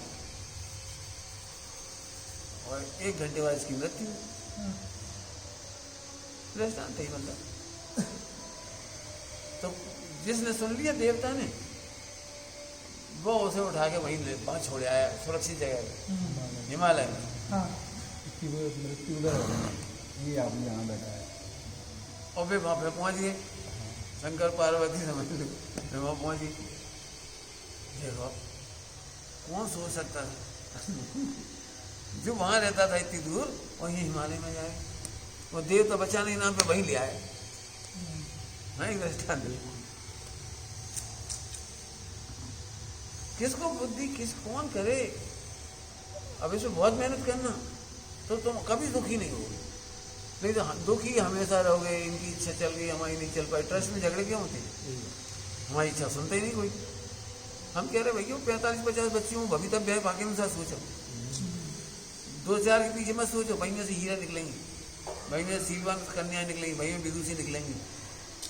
और 1 घंटे बाद इसकी मृत्यु। दृष्टांत ही मतलब। तो जिसने सुन लिया देवता ने, वो उसे उठा के वहीं वहां छोड़ आया सुरक्षित जगह पे हिमालय में। हाँ इसकी वो मृत्यु उधर हो गई, ये अभी यहाँ बैठा है। और वे वहां पे पहुंच गए, शंकर पार्वती समझ लो, वे वहां पहुंच गए। देखो कौन सोच सकता था जो वहां रहता था इतनी दूर और ये हिमालय में जाए। वो देवता बचाने के नाम पे वहीं ले आए। नहीं दृष्टांत किसको बुद्धि कौन करे? अब इसमें बहुत मेहनत करना तो तुम कभी दुखी नहीं होगे। नहीं तो दुखी हमेशा रहोगे, इनकी इच्छा चल गई हमारी नहीं चल पाई। ट्रस्ट में झगड़े क्यों होते हैं? हमारी इच्छा सुनते ही नहीं कोई। हम कह रहे भैया 45-50 बच्ची हूँ, भवितव्य है, बाकी अनुसार सोचो। 2-4 के पीछे मत सोचो, भाई में से हीरा निकलेंगे, भाई में सीलवान कन्या निकलेंगी, भाई में विदुषी निकलेंगी।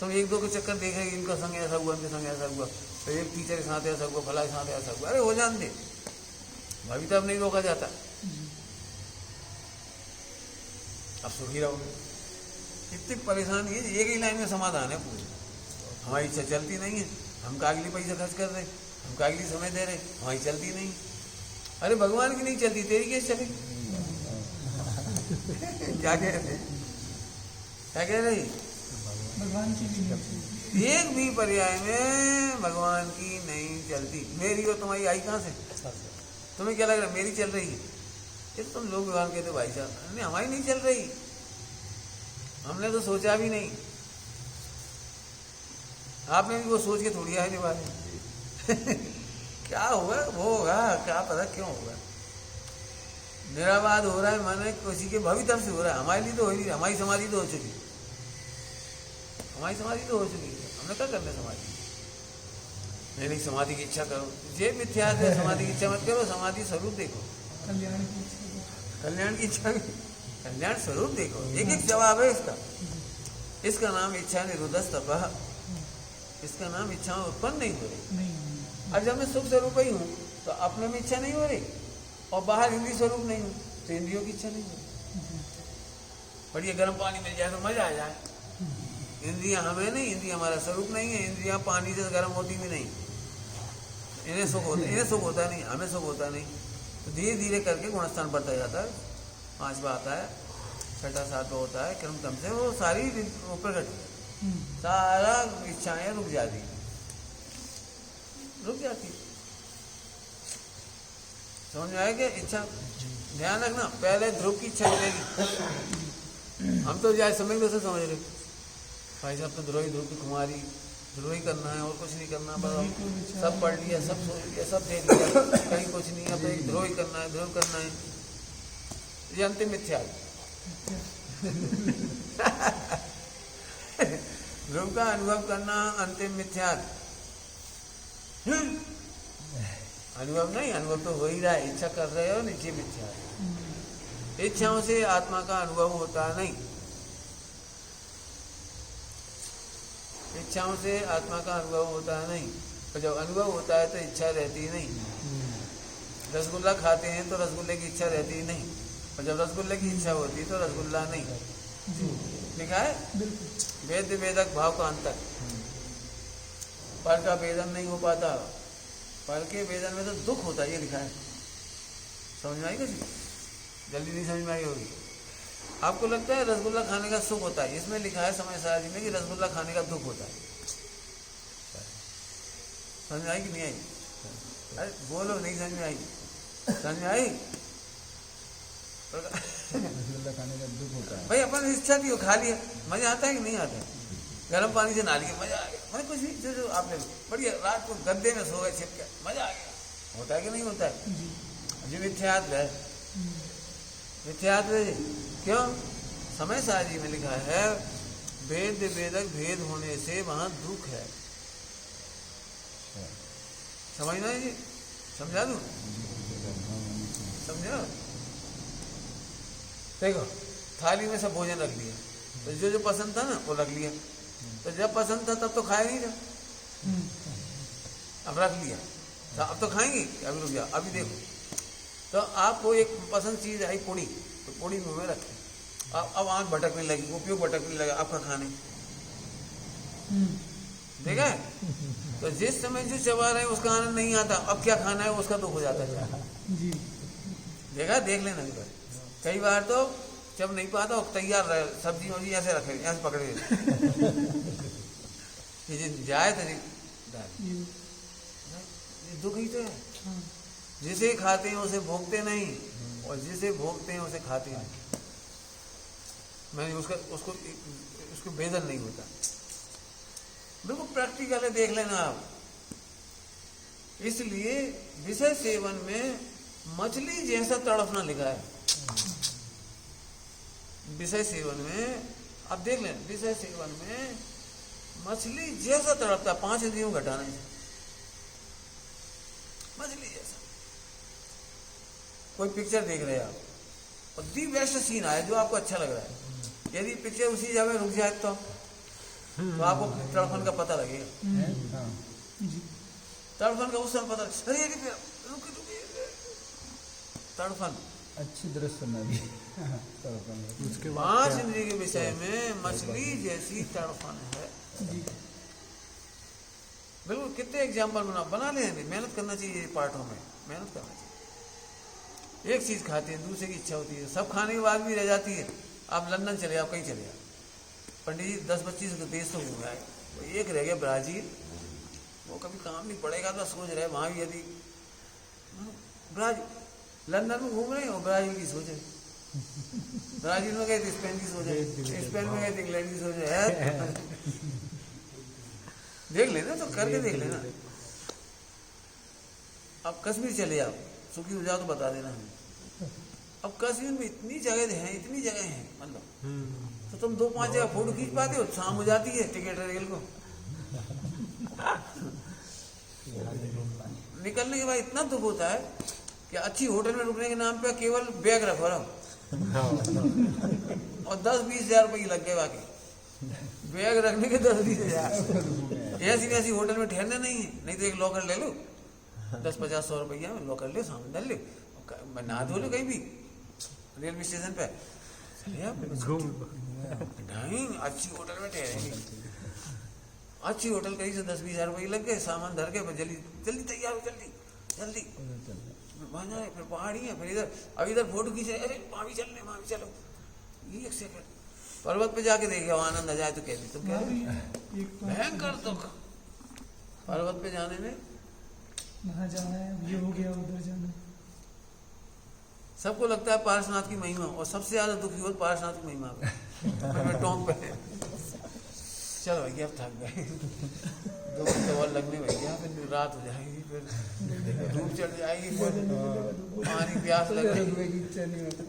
तुम 1-2 के चक्कर देख रहे इनका संग ऐसा हुआ, इनके संग ऐसा हुआ, तो एक टीचर के साथ ऐसा हुआ, फला के साथ ऐसा हुआ। अरे हो जान दे, भवितव्य नहीं रोका जाता। अब सुखी रहोगे। इतनी परेशानी है, एक ही लाइन में समाधान है पूरी। हमारी इच्छा चलती नहीं है, हम कागली पैसा खर्च कर रहे, हम कागली समय दे रहे, हमारी चलती नहीं। अरे भगवान की नहीं चलती, तेरी कैसे चलेगी? क्या कह रहे, क्या कह रही? भगवान की भी नहीं। एक भी पर्याय में भगवान की नहीं चलती। मेरी और तुम्हारी आई कहाँ से? तुम्हें क्या लग रहा है मेरी चल रही है? ये तुम लोग भगवान कहते भाई साहब, नहीं हमारी नहीं चल रही, हमने तो सोचा भी नहीं। आपने भी वो सोच के थोड़ी आए वाले क्या होगा वो होगा, क्या पता क्यों होगा। निराबाद हो रहा है माने किसी के भवितव्य से हो रहा है। हमारे लिए तो हो ही नहीं, हमारी समाधि तो हो चुकी, हमारी समाधि तो हो चुकी है। हमने क्या करना समाधि? नहीं समाधि की इच्छा करो, ये मिथ्या है। समाधि की इच्छा मत करो, समाधि स्वरूप देखो, कल्याण की इच्छा। कल्याण की इच्छा, कल्याण स्वरूप देखो। एक एक जवाब है इसका। इसका नाम इच्छा निरोधस तपः, इसका नाम इच्छा उत्पन्न नहीं हो रही। नहीं और जब मैं सुख स्वरूप ही हूँ तो अपने में इच्छा नहीं हो रही, और बाहर इंद्रिय स्वरूप नहीं हूँ तो इंद्रियों की इच्छा नहीं हो रही। बढ़िया गर्म पानी मिल जाए तो मजा आ जाए। इंद्रियां हमें नहीं, इंद्रिया हमारा स्वरूप नहीं है। इंद्रियां पानी से गर्म होती भी नहीं, इन्हें सुख होता नहीं, हमें सुख होता नहीं। तो धीरे धीरे करके गुणस्थान बढ़ता जाता है। 5वां आता है, 6वां 7वां होता है, क्रम क्रम से वो सारी प्रकट, सारा इच्छाएं रुक जाती, रुक जाती। समझ में आया क्या? इच्छा ध्यान रखना, पहले ध्रुव की इच्छा मिलेगी। हम तो जाए समझ से समझ रहे भाई साहब, तो ध्रुव की कुमारी द्रोही करना है और कुछ नहीं करना, वही बस तो विचार सब पढ़ लिया, सब सोच लिया, सब देख लिया, कहीं कुछ नहीं, अब एक द्रोही करना है, द्रोह करना है, ये अंतिम मिथ्या है। ध्रुव का अनुभव करना अंतिम मिथ्या। अनुभव नहीं, अनुभव तो हो ही रहा है, इच्छा कर रहे हो, नीचे मिथ्या है। इच्छाओं से आत्मा का अनुभव होता नहीं, इच्छाओं से आत्मा का अनुभव होता नहीं, और जब अनुभव होता है तो इच्छा रहती नहीं। रसगुल्ला खाते हैं तो रसगुल्ले की इच्छा रहती ही नहीं, और जब रसगुल्ले की इच्छा होती तो रसगुल्ला नहीं। लिखा है वेद वेदक भाव का अंतर, पर का वेदन नहीं हो पाता, पर के वेदन में तो दुख होता है, ये लिखा है। समझ में आई किसी? जल्दी नहीं समझ में आई होगी। आपको लगता है रसगुल्ला खाने का सुख होता है, इसमें लिखा है समय सारजी में कि रसगुल्ला खाने का दुख होता है। समझ में आई कि नहीं आई? अरे बोलो, नहीं समझ में आई? समझ में आई? रसगुल्ला खाने का दुख होता है। भाई अपन इच्छा थी, वो खा लिया, मजा आता है कि नहीं आता है? गर्म पानी से नहा लिया, मजा आ गया, मैं कुछ नहीं, जो आपने बढ़िया रात को गद्दे में सो गए छिप के, मजा आ गया। होता है कि नहीं होता है? जो मिथ्यात्व है, मिथ्यात्व है। क्यों? समय सारजी में लिखा है वेद वेदक भेद होने से वहां दुख है। समझना है जी? समझा दूं? समझो। देखो थाली में सब भोजन रख लिया, तो जो जो पसंद था ना वो रख लिया, तो जब पसंद था तब तो खाया नहीं था, अब रख लिया तो अब तो खाएंगे, अभी रुक जाओ, अभी देखो। तो आपको एक पसंद चीज आई पूड़ी, तो पूड़ी मुंह में रखी, अब आंख भटकने लगी, उपयोग भटकने लगा आपका खाने, देखा है? तो जिस समय जो चबा रहे उसका आनंद नहीं आता, अब क्या खाना है उसका दुख हो जाता है। जी देखा? देख लेना एक बार। कई बार तो जब नहीं पाता वो तैयार रहे, सब्जी वब्जी ऐसे रखे, ऐसे पकड़े ये जाए तो ये दुख ही तो है। हाँ जिसे खाते हैं उसे भोगते नहीं, और जिसे भोगते हैं उसे खाते नहीं। मैंने उसको वेदन नहीं होता। बिल्कुल प्रैक्टिकल है, देख लेना आप। इसलिए विषय सेवन में मछली जैसा तड़पना लिखा है। विषय सेवन में आप देख लें, विषय सेवन में मछली जैसा तड़पता, 5 इंद्रियों घटाने से मछली जैसा। कोई पिक्चर देख रहे हैं आप और दी बेस्ट सीन आया जो आपको अच्छा लग रहा है, यदि पिक्चर उसी जगह रुक जाए तो आपको तड़पन का पता लगेगा। तड़पन का उस समय पता, अरे तड़पन अच्छी दृश्य में भी उसके 5 इंद्रिय के विषय में मछली जैसी तड़पन है। बिल्कुल। कितने एग्जाम्पल बना ले, मेहनत करना चाहिए पार्टों में, मेहनत करना चाहिए। एक चीज खाते हैं, दूसरे की इच्छा होती है, सब खाने के बाद भी रह जाती है। आप लंदन चले जाओ, कहीं चले जाओ, पंडित जी 10-25 देश तो घूमे आए, तो एक रह गया ब्राजील, वो कभी काम नहीं पड़ेगा तो सोच रहे वहां भी यदि ब्राजील लंदन में घूम रहे हैं और ब्राजील की सोच रहे, ब्राजील में गए थे स्पेन की सोच रहे, स्पेन में गए थे इंग्लैंड की सोच रहे। देख लेना, तो करके देख लेना। अब कश्मीर चले जाओ, सुखी हो जाओ तो बता देना हमें। अब कश्मीर में इतनी जगह हैं, इतनी जगह हैं, मतलब तो तुम 2-5 जगह फोटो खींच पाते हो, शाम हो जाती है टिकट रेल को निकलने के बाद इतना दुख होता है कि अच्छी होटल में रुकने के नाम पे केवल बैग रखो रहा और 10-20 हज़ार रुपये लग गए, बाकी बैग रखने के 10-20 हज़ार। ऐसी वैसी होटल में ठहरना नहीं है, नहीं तो एक लॉकर ले लो 10-50-100 रुपया में लॉकर ले, सामान डाल ले, मैं नहा धो लो कहीं भी रेलवे स्टेशन पे, नहीं अच्छी होटल में ठहरेंगे, अच्छी होटल कहीं से 10-20 हज़ार रुपये लग गए, सामान धर के जल्दी जल्दी तैयार हो, जल्दी जल्दी वहाँ जाए, फिर पहाड़ी है, फिर इधर अब इधर फोटो खींचे, अरे वहाँ भी चलने, वहाँ भी चलो, ये एक सेकंड पर्वत पे जाके देखे आनंद आ जाए तो कहती, तो क्या भयंकर दुख पर्वत पे जाने में, वहाँ जाना है, ये हो गया, उधर जाना है। सबको लगता है पार्श्वनाथ की महिमा, और सबसे ज्यादा दुखी हो पार्श्वनाथ की महिमा पे टोंक पे। चल भैया अब थक गए, 2 घंटे और लगने भैया, फिर रात हो जाएगी, फिर धूप चढ़ जाएगी, फिर पानी प्यास लग जाएगी। की इच्छा नहीं होती।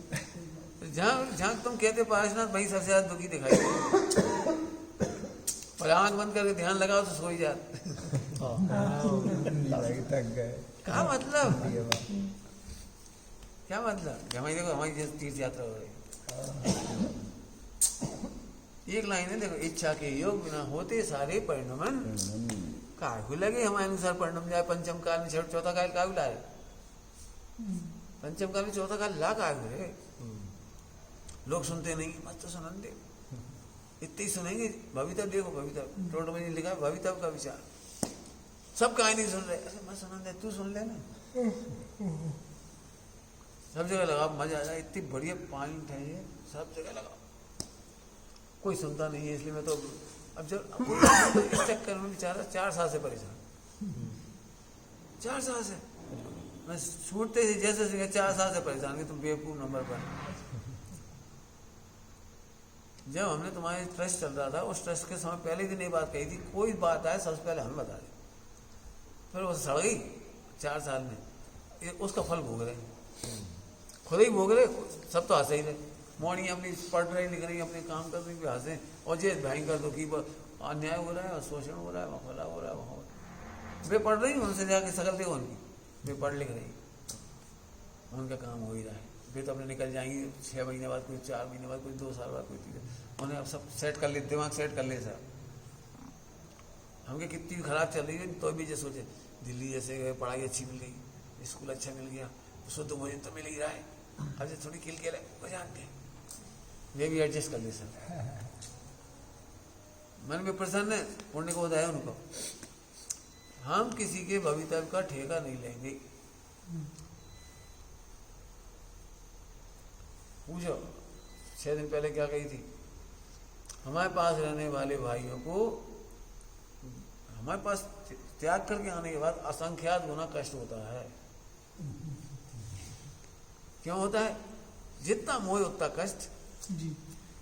जहाँ जहाँ तुम कहते पार्शनाथ वही सबसे ज्यादा दुखी दिखाई दे, और आंख बंद करके ध्यान लगाओ तो सो ही जाते। थक गए। क्या मतलब, ये बात। क्या मतलब? हमारी देखो, हमारी जैसे तीर्थ यात्रा हो रही है, एक लाइन है देखो, इच्छा के योग बिना होते सारे परिणमन काहू लगे हमारे अनुसार परिणम जाए। पंचम काल में चौथा काल काहू लाए, पंचम काल में चौथा काल ला काहू रे। लोग सुनते नहीं, मत तो सुनन दे, इतने ही सुनेंगे। भवितव्य देखो, भवितव्य टोटो में लिखा है भवितव्य का विचार, सब कहानी नहीं सुन रहे, अरे मत सुनन दे, तू सुन ले ना। सब जगह लगाओ, मजा आ जाए, इतनी बढ़िया पॉइंट है ये, सब जगह लगाओ। कोई सुनता नहीं है, इसलिए मैं तो अब जब इस चक्कर में बेचारा 4 साल से परेशान, 4 साल से मैं छूटते ही जैसे 4 साल से परेशान कि तुम बेवकूफ नंबर पर। जब हमने तुम्हारे ट्रस्ट चल रहा था, उस ट्रस्ट के समय पहले दिन ये बात कही थी, कोई बात आए सबसे पहले हमें बता दे। फिर वो सड़ गई 4 साल में, उसका फल भोग रहे, खुद ही भोग रहे, सब तो हंसे ही रहे। मॉर्निंग अपनी पढ़ रही, लिख रही, अपने काम कर रही, हंसे, और जे भयंकर दुखी अन्याय हो रहा है, और शोषण हो रहा है, वफला हो रहा है, वहाँ वे पढ़ रही, उनसे जाके शकल देखो उनकी, वे पढ़ लिख रही, उनका काम हो ही रहा है। वे तो अपने निकल जाएंगी 6 महीने बाद, कोई 4 महीने बाद, कोई 2 साल बाद, कोई 3, उन्हें अब सब सेट कर ले, दिमाग सेट कर ले सर। हमके कितनी भी खराब चल रही है तो भी ये सोचे, दिल्ली जैसे गए, पढ़ाई अच्छी मिल गई, स्कूल अच्छा मिल गया, शुद्ध भोजन तो मिल ही रहा है, अब जो थोड़ी किल के जान के वे भी एडजस्ट कर ले सर। मन में प्रसन्न है, पुण्य को बताया उनको, हम किसी के भवितव्य का ठेका नहीं लेंगे। पूछो 6 दिन पहले क्या कही थी, हमारे पास रहने वाले भाइयों को हमारे पास त्याग करके आने के बाद असंख्यात गुना कष्ट होता है। क्यों होता है? जितना मोह उतना कष्ट। जी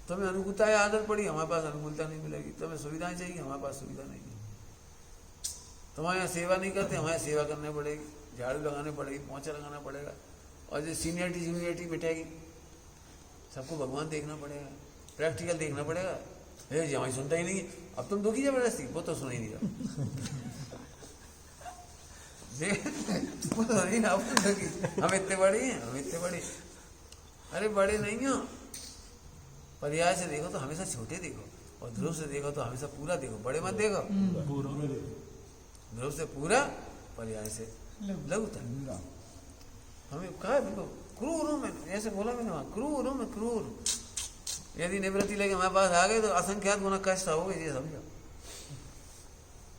तुम्हें अनुकूलता है, आदत पड़ी, हमारे पास अनुकूलता नहीं मिलेगी। तुम्हें सुविधाएं चाहिए, हमारे पास सुविधा नहीं है। तुम्हारे यहाँ सेवा नहीं करते, हमारे यहाँ सेवा करनी पड़ेगी, झाड़ू लगाने पड़ेगी, पोंछा लगाना पड़ेगा, और जो सीनियरिटी जूनियरिटी मिटेगी, सबको भगवान देखना पड़ेगा, प्रैक्टिकल देखना पड़ेगा। ये जमाई सुनता ही नहीं, अब तुम दुखी जबरदस्ती, वो तो सुना ही नहीं रहा। वो तो नहीं ना, हम इतने बड़े हैं, हम इतने बड़े, अरे बड़े नहीं हो। पर्याय से देखो तो हमेशा छोटे देखो, और ध्रुव से देखो तो हमेशा पूरा देखो, बड़े मत देखो। ध्रुव से पूरा, पर्याय से लघु तक। हमें कहा देखो, क्रूर हूं मैं, ऐसे बोला मैंने वहां, क्रूर हूं मैं, क्रूर। यदि निवृत्ति लेके हमारे पास आ गए तो असंख्यात गुना कष्ट होगा, ये समझो।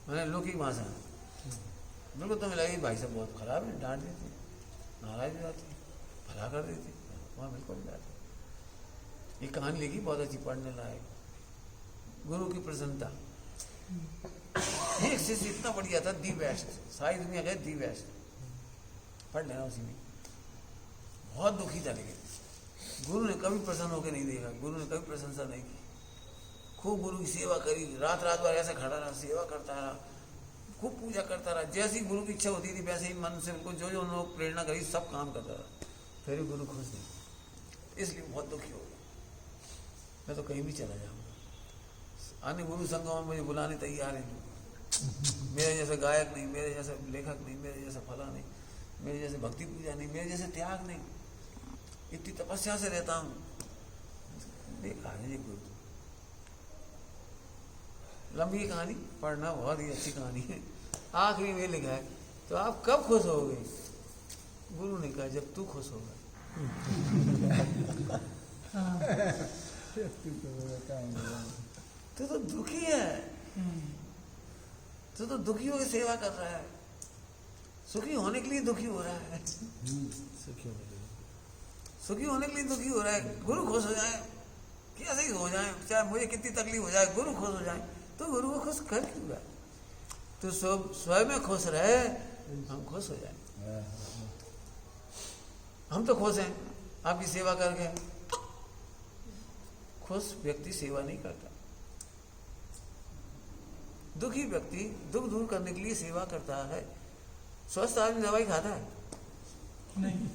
मैंने लौकिक भाषा बिल्कुल तुम्हें लगी भाई साहब बहुत खराब है, डांट देती, नाराज हो जाती, भला कर देती, वहाँ बिल्कुल नहीं जाती। ये कहानी लिखी बहुत अच्छी, पढ़ने लायक, गुरु की प्रसन्नता। एक शिष्य इतना बढ़िया था, दी बेस्ट, सारी दुनिया गए दी बेस्ट, पढ़ लेना उसी में। बहुत दुखी था, लेकिन गुरु ने कभी प्रसन्न होकर नहीं देखा, गुरु ने कभी प्रशंसा नहीं की। खूब गुरु की सेवा करी, रात रात भर ऐसे खड़ा रहा, सेवा करता रहा, खूब पूजा करता रहा। जैसी गुरु की इच्छा होती थी वैसे ही मन से उनको जो जो उन्होंने प्रेरणा करी सब काम करता रहा, फिर भी गुरु खुश नहीं, इसलिए बहुत दुखी हो गया। मैं तो कहीं भी चला जाऊँगा, अन्य गुरु संगम में मुझे बुलाने तैयार है। मेरे जैसा गायक नहीं, मेरे जैसा लेखक नहीं, मेरे जैसा फला नहीं, मेरे जैसे भक्ति पूजा नहीं, मेरे जैसे त्याग नहीं, इतनी तपस्या से रहता हूँ। देखा है ये गुरु, लंबी कहानी, पढ़ना बहुत ही अच्छी कहानी है। आखिरी में लिखा है, तो आप कब खुश होगे? गुरु ने कहा जब तू खुश होगा। तू तो दुखी है, तू तो दुखी होकर सेवा कर रहा है, सुखी होने के लिए दुखी हो रहा है, सुखी होने के लिए दुखी हो रहा है। गुरु खुश हो जाए, कैसे ही हो जाए, चाहे मुझे कितनी तकलीफ हो जाए, गुरु खुश हो जाए, तो गुरु को खुश कर क्यों? तो स्वयं में खुश रहे, हम खुश हो जाए। हम तो खुश हैं आपकी सेवा करके। खुश व्यक्ति सेवा नहीं करता, दुखी व्यक्ति दुख दूर करने के लिए सेवा करता है। स्वस्थ आदमी दवाई खाता है? नहीं।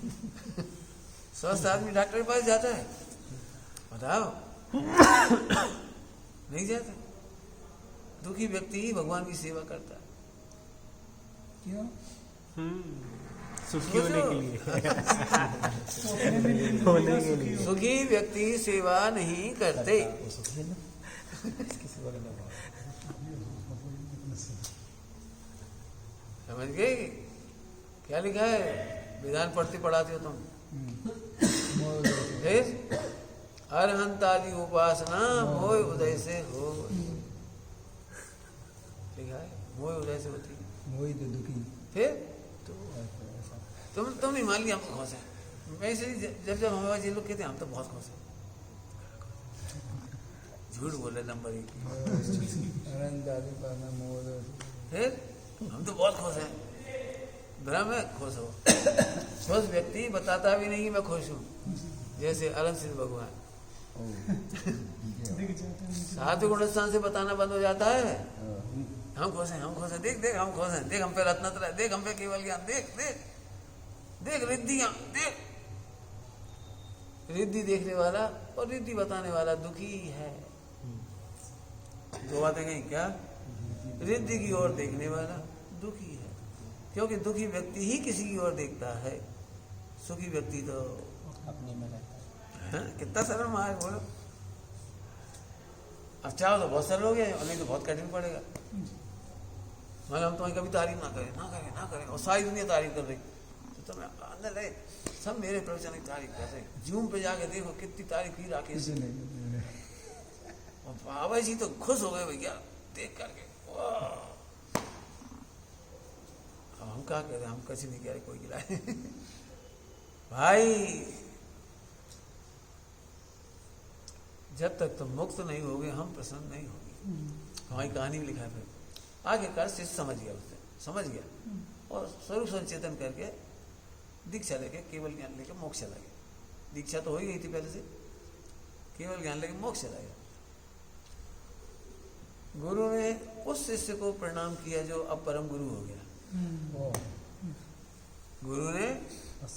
स्वस्थ आदमी डॉक्टर के पास जाता है? बताओ। नहीं जाता। दुखी व्यक्ति ही भगवान की सेवा करता है। क्यों? सुखी होने के लिए। तो अपने में लीन होने रहेगा, के सुखी लिए। होगा। सुखी व्यक्ति सेवा नहीं करते। वो सुखी है ना किसी को करना पड़ा समझ गए? क्या लिखा है? विधान पढ़ती पढ़ाते हो तुम? फिर अरहंत आदि उपासना मोह उदय से हो। लिखा है मोह उदय से होती है। मोहित दुखी फिर तो ऐसा तुम नहीं मान लिया, हम खुश हैं। वैसे ही जब जब हमारे पास ये लोग कहते हैं हम तो बहुत खुश हैं। झूठ बोले नंबर 1। अनंत आदि पाना मोह फिर हम तो बहुत खुश हैं। भ्रम है खुश हो। खुश व्यक्ति बताता भी नहीं कि मैं खुश हूँ, जैसे अलग सिद्ध भगवान दिख जाता है मुझे। सात्विक गुण स्थान से बताना बंद हो जाता है। हम खुश हैं, हम खुश हैं, देख देख हम खुश हैं, देख हम पे रत्नत्रय, देख हम पे केवल ज्ञान, देख देख देख रिद्धियां, देख। रिद्धि देखने वाला और रिद्धि बताने वाला दुखी है। दो बातें कहीं क्या? रिद्धि की ओर देखने वाला दुखी है, क्योंकि दुखी व्यक्ति ही किसी की ओर देखता है। सुखी व्यक्ति तो अपने में रहता है। कितना सरल मार बोलो। अब चाहो तो बहुत सरल हो गया, और नहीं तो बहुत कठिन पड़ेगा। मतलब हम तुम्हें कभी तारीफ ना करें, ना करें, ना करें, और सारी दुनिया तारीफ कर रही, तो तुम्हें अंदर रहे सब मेरे प्रवचन की तारीफ कर रहे। जूम पे जाके देखो कितनी तारीफ की राकेश ने। और बाबा जी तो खुश हो गए भैया देख करके। वाह! अब हम क्या कह रहे, हम कैसे नहीं कह रहे कोई गिराए। भाई जब तक तुम मुक्त नहीं होगे हम प्रसन्न नहीं होंगे। हमारी कहानी में लिखा है। फिर आगे कर शिष्य समझ गया, उससे समझ गया और स्वरूप संचेतन करके दीक्षा लेके केवल ज्ञान लेके मोक्ष चला गया। दीक्षा तो हो ही गई थी पहले से, केवल ज्ञान लेके मोक्ष चला गया। गुरु ने उस शिष्य को प्रणाम किया जो अब परम गुरु हो गया। गुरु ने उस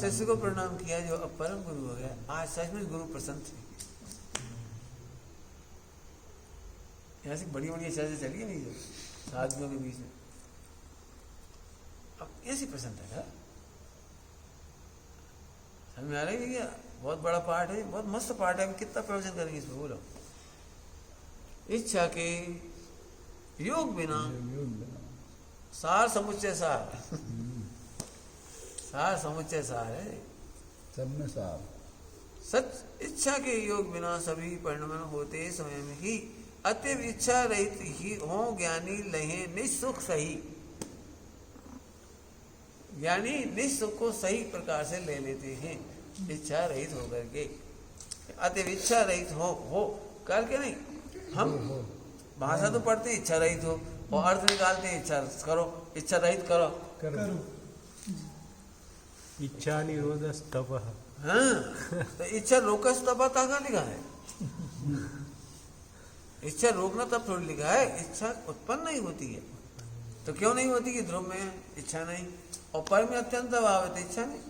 शिष्य को प्रणाम किया जो अब परम गुरु हो गया। आज सच में गुरु प्रसन्न थे। ऐसी बड़ी बड़ी चर्चा चली है नहीं जो साधुओं के बीच में, अब ऐसी प्रसन्नता है। समझ में आ रही है क्या? बहुत बड़ा पार्ट है, बहुत मस्त पार्ट है। कितना प्रवचन करेंगे इसमें बोलो। इच्छा के योग बिना सार समुच्चय सार। सार समुच्चय सार है सब में सार। सच इच्छा के योग बिना सभी परिणाम होते समय में ही अतएव इच्छा रहित ही हो ज्ञानी लहे निःसुख सही। ज्ञानी निःसुख को सही प्रकार से ले लेते हैं इच्छा रहित होकर के। अतएव इच्छा रहित हो करके नहीं। हम भाषा तो पढ़ते हैं इच्छा रहित हो, और अर्थ निकालते हैं इच्छा करो, इच्छा रहित करो। करो। इच्छा निरोध स्तव। हाँ, तो इच्छा रोका स्तपा कहाँ लिखा है? इच्छा रोकना तब थोड़ी लिखा है। इच्छा उत्पन्न नहीं होती है तो क्यों नहीं होती? कि ध्रुव में इच्छा नहीं और पर में अत्यंत अभाव है तो इच्छा नहीं।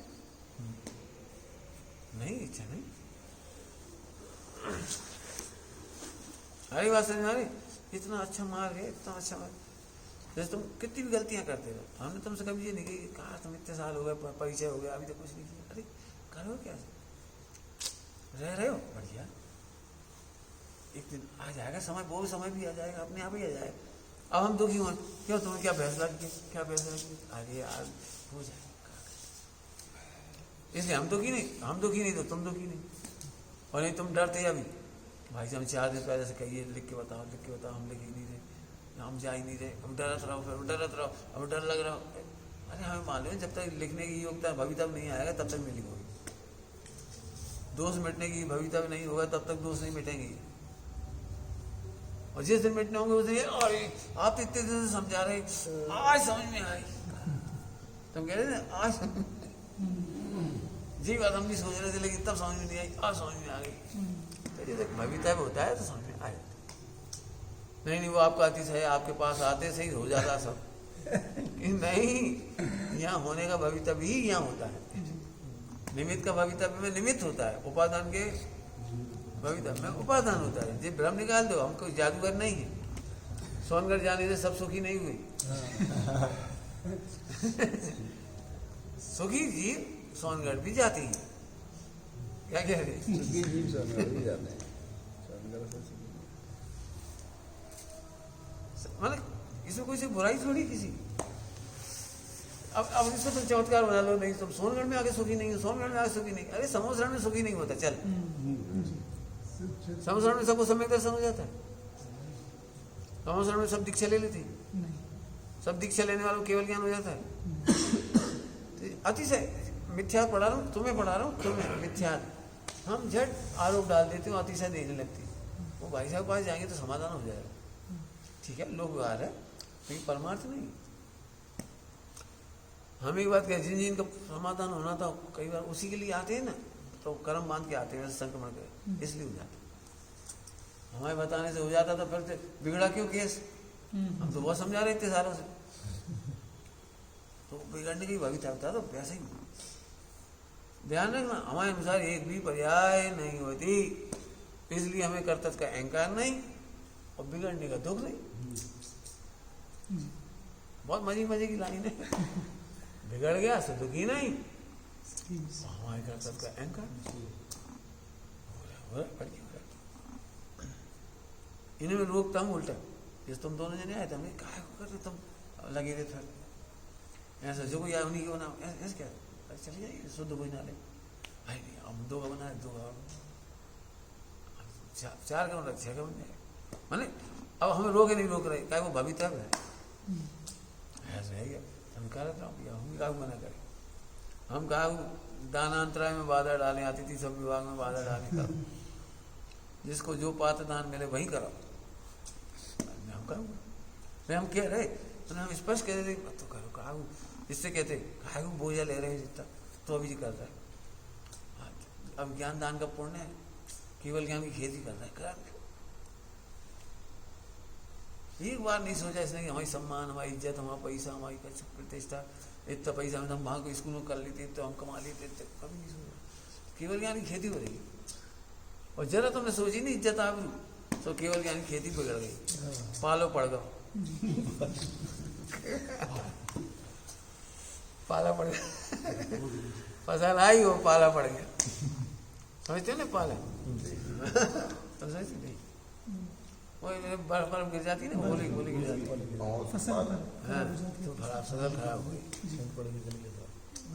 नहीं इच्छा नहीं। हरी बात समझ में? इतना अच्छा मार्ग है, इतना अच्छा मार्ग। जैसे तुम कितनी भी गलतियां करते हो, हमने तुमसे कभी ये नहीं की कहा तुम इतने साल हो गए, परिचय हो गया, अभी तो कुछ नहीं किया। अरे करो क्या, रह रहे हो बढ़िया। एक दिन आ जाएगा समय, वो समय भी आ जाएगा, अपने आप ही आ जाएगा। अब हम दुखी हुए, क्यों? तुम्हें क्या फैसला किया, क्या फैसला किया? अरे यार हो जाएगा, इसलिए हम दुखी नहीं तो तुम दुखी नहीं। और नहीं तुम डरते अभी, भाई से हम 4 दिन पहले से कहिए लिख के बताओ, हम लिख ही नहीं रहे, हम जा ही नहीं रहे, हम डरत रहो, फिर डरत रहो, अब डर लग रहा हो। अरे हमें मालूम है जब तक लिखने की योग्यता भविता नहीं आएगा तब तक नहीं लिखोगे। दोष मिटने की भविता नहीं होगा तब तक दोष नहीं मिटेंगे। और जिस दिन मिटने होंगे उस दिन अरे आप इतने दिन से समझा रहे, आज समझ में आई। तुम कह रहे थे आज जी बात हम भी सोच रहे थे लेकिन तब समझ में नहीं आई, आज समझ में आ गई। तो जैसे भविता में होता है तो समझ में आ जाता है। नहीं नहीं वो आपका अतिशय है, आपके पास आते से ही हो जाता सब। नहीं, यहाँ होने का भवितव्य ही यहाँ होता है, निमित्त का भवितव्य में निमित्त होता है, उपादान के भवितव्य में उपादान होता है। ये भ्रम निकाल दो, हम कोई जादूगर नहीं है। सोनगढ़ जाने से सब सुखी नहीं हुई। सुखी जीव सोनगढ़ भी जाती है, क्या कह रहे? सुखी जीव सोनगढ़ भी जाते हैं, सोनगढ़ से सुखी। मतलब इसमें कोई सी बुराई थोड़ी किसी। अब इसको तुम चमत्कार बना लो, नहीं तुम सोनगढ़ में आके सुखी नहीं हो, सोनगढ़ में आके सुखी नहीं। अरे समोसरण में सुखी नहीं होता, चल समोसरण में सबको सम्यक दर्शन हो जाता है। समोसरण में सब दीक्षा ले लेते हैं, सब दीक्षा लेने वालों को केवल ज्ञान हो जाता है। तो अतिशय मिथ्या पढ़ा रहा हूँ, तुम्हें पढ़ा रहा हूँ, तुम्हें मिथ्या। हम झट आरोप डाल देते हो, अतिशय देने लगते हैं। वो भाई साहब पास जाएंगे तो समाधान हो जाएगा। ठीक है, लोग आ रहे हैं, लेकिन परमार्थ नहीं। हम एक बात कहें, जिन जिन का समाधान होना था कई बार उसी के लिए आते हैं ना, तो कर्म बांध के आते हैं, संक्रमण के, इसलिए हो जाता। हमारे बताने से हो जाता था, फिर बिगड़ा क्यों केस? हम तो बहुत समझा रहे थे सारों से, तो बिगड़ने की भविष्य था। तो वैसे ही ध्यान रखना, हमारे अनुसार एक भी पर्याय नहीं होती, इसलिए हमें कर्तव्य का अहंकार नहीं और बिगड़ने का दुख नहीं। बहुत मजे मजे की लाइन है। बिगड़ गया तो दुखी नहीं, हमारे कर्तव्य का अहंकार। इन्हें मैं रोकता हूँ उल्टा, जिस तुम दोनों जने आए थे, हमने कहा करते तुम लगे थे, फिर ऐसा जो कोई आया उन्हीं को बनाओ, ऐसे क्या चले जाइए, शुद्ध भोजन ले। भाई नहीं, हम दो का बनाए, दो का चार का बना, छह का बन जाए। मैंने अब हमें रोके नहीं रोक रहे, क्या वो भवितव्य है, ऐसा है क्या? हम कह रहे थे हम काहू मना करें, हम काहू दानांतराय में बाधा डालें, अतिथि सब विभाग में बाधा डालें, करो जिसको जो पात्र दान मिले वही करो। हम करूँगा नहीं, हम कह रहे तो हम स्पष्ट कह रहे तो करो काहू, इससे कहते काहू बोझा ले रहे हैं जितना, तो अभी जी कर रहा है। अब ज्ञान दान का पुण्य है, केवल ज्ञान की खेती कर रहा है, कर एक बार नहीं सोचा इसने कि हमारी सम्मान, हमारी इज्जत, हमारा पैसा, हमारी प्रतिष्ठा, इतना पैसा में हम वहाँ को स्कूल में कर लेते तो हम कमा लेते, कभी नहीं सोचा। केवल ज्ञान की खेती हो रही, और जरा तुमने सोची नहीं इज्जत आबरू, तो केवल ज्ञान की खेती बिगड़ गई, पालो पड़ गया, पाला पड़ गया, फसल आई हो पाला पड़ गया, समझते हो ना पाला? समझते नहीं, बर्फ बर्फ गिर जाती ना, गोली गोली गिर जाती, हाँ तो खराब, फसल खराब हुई।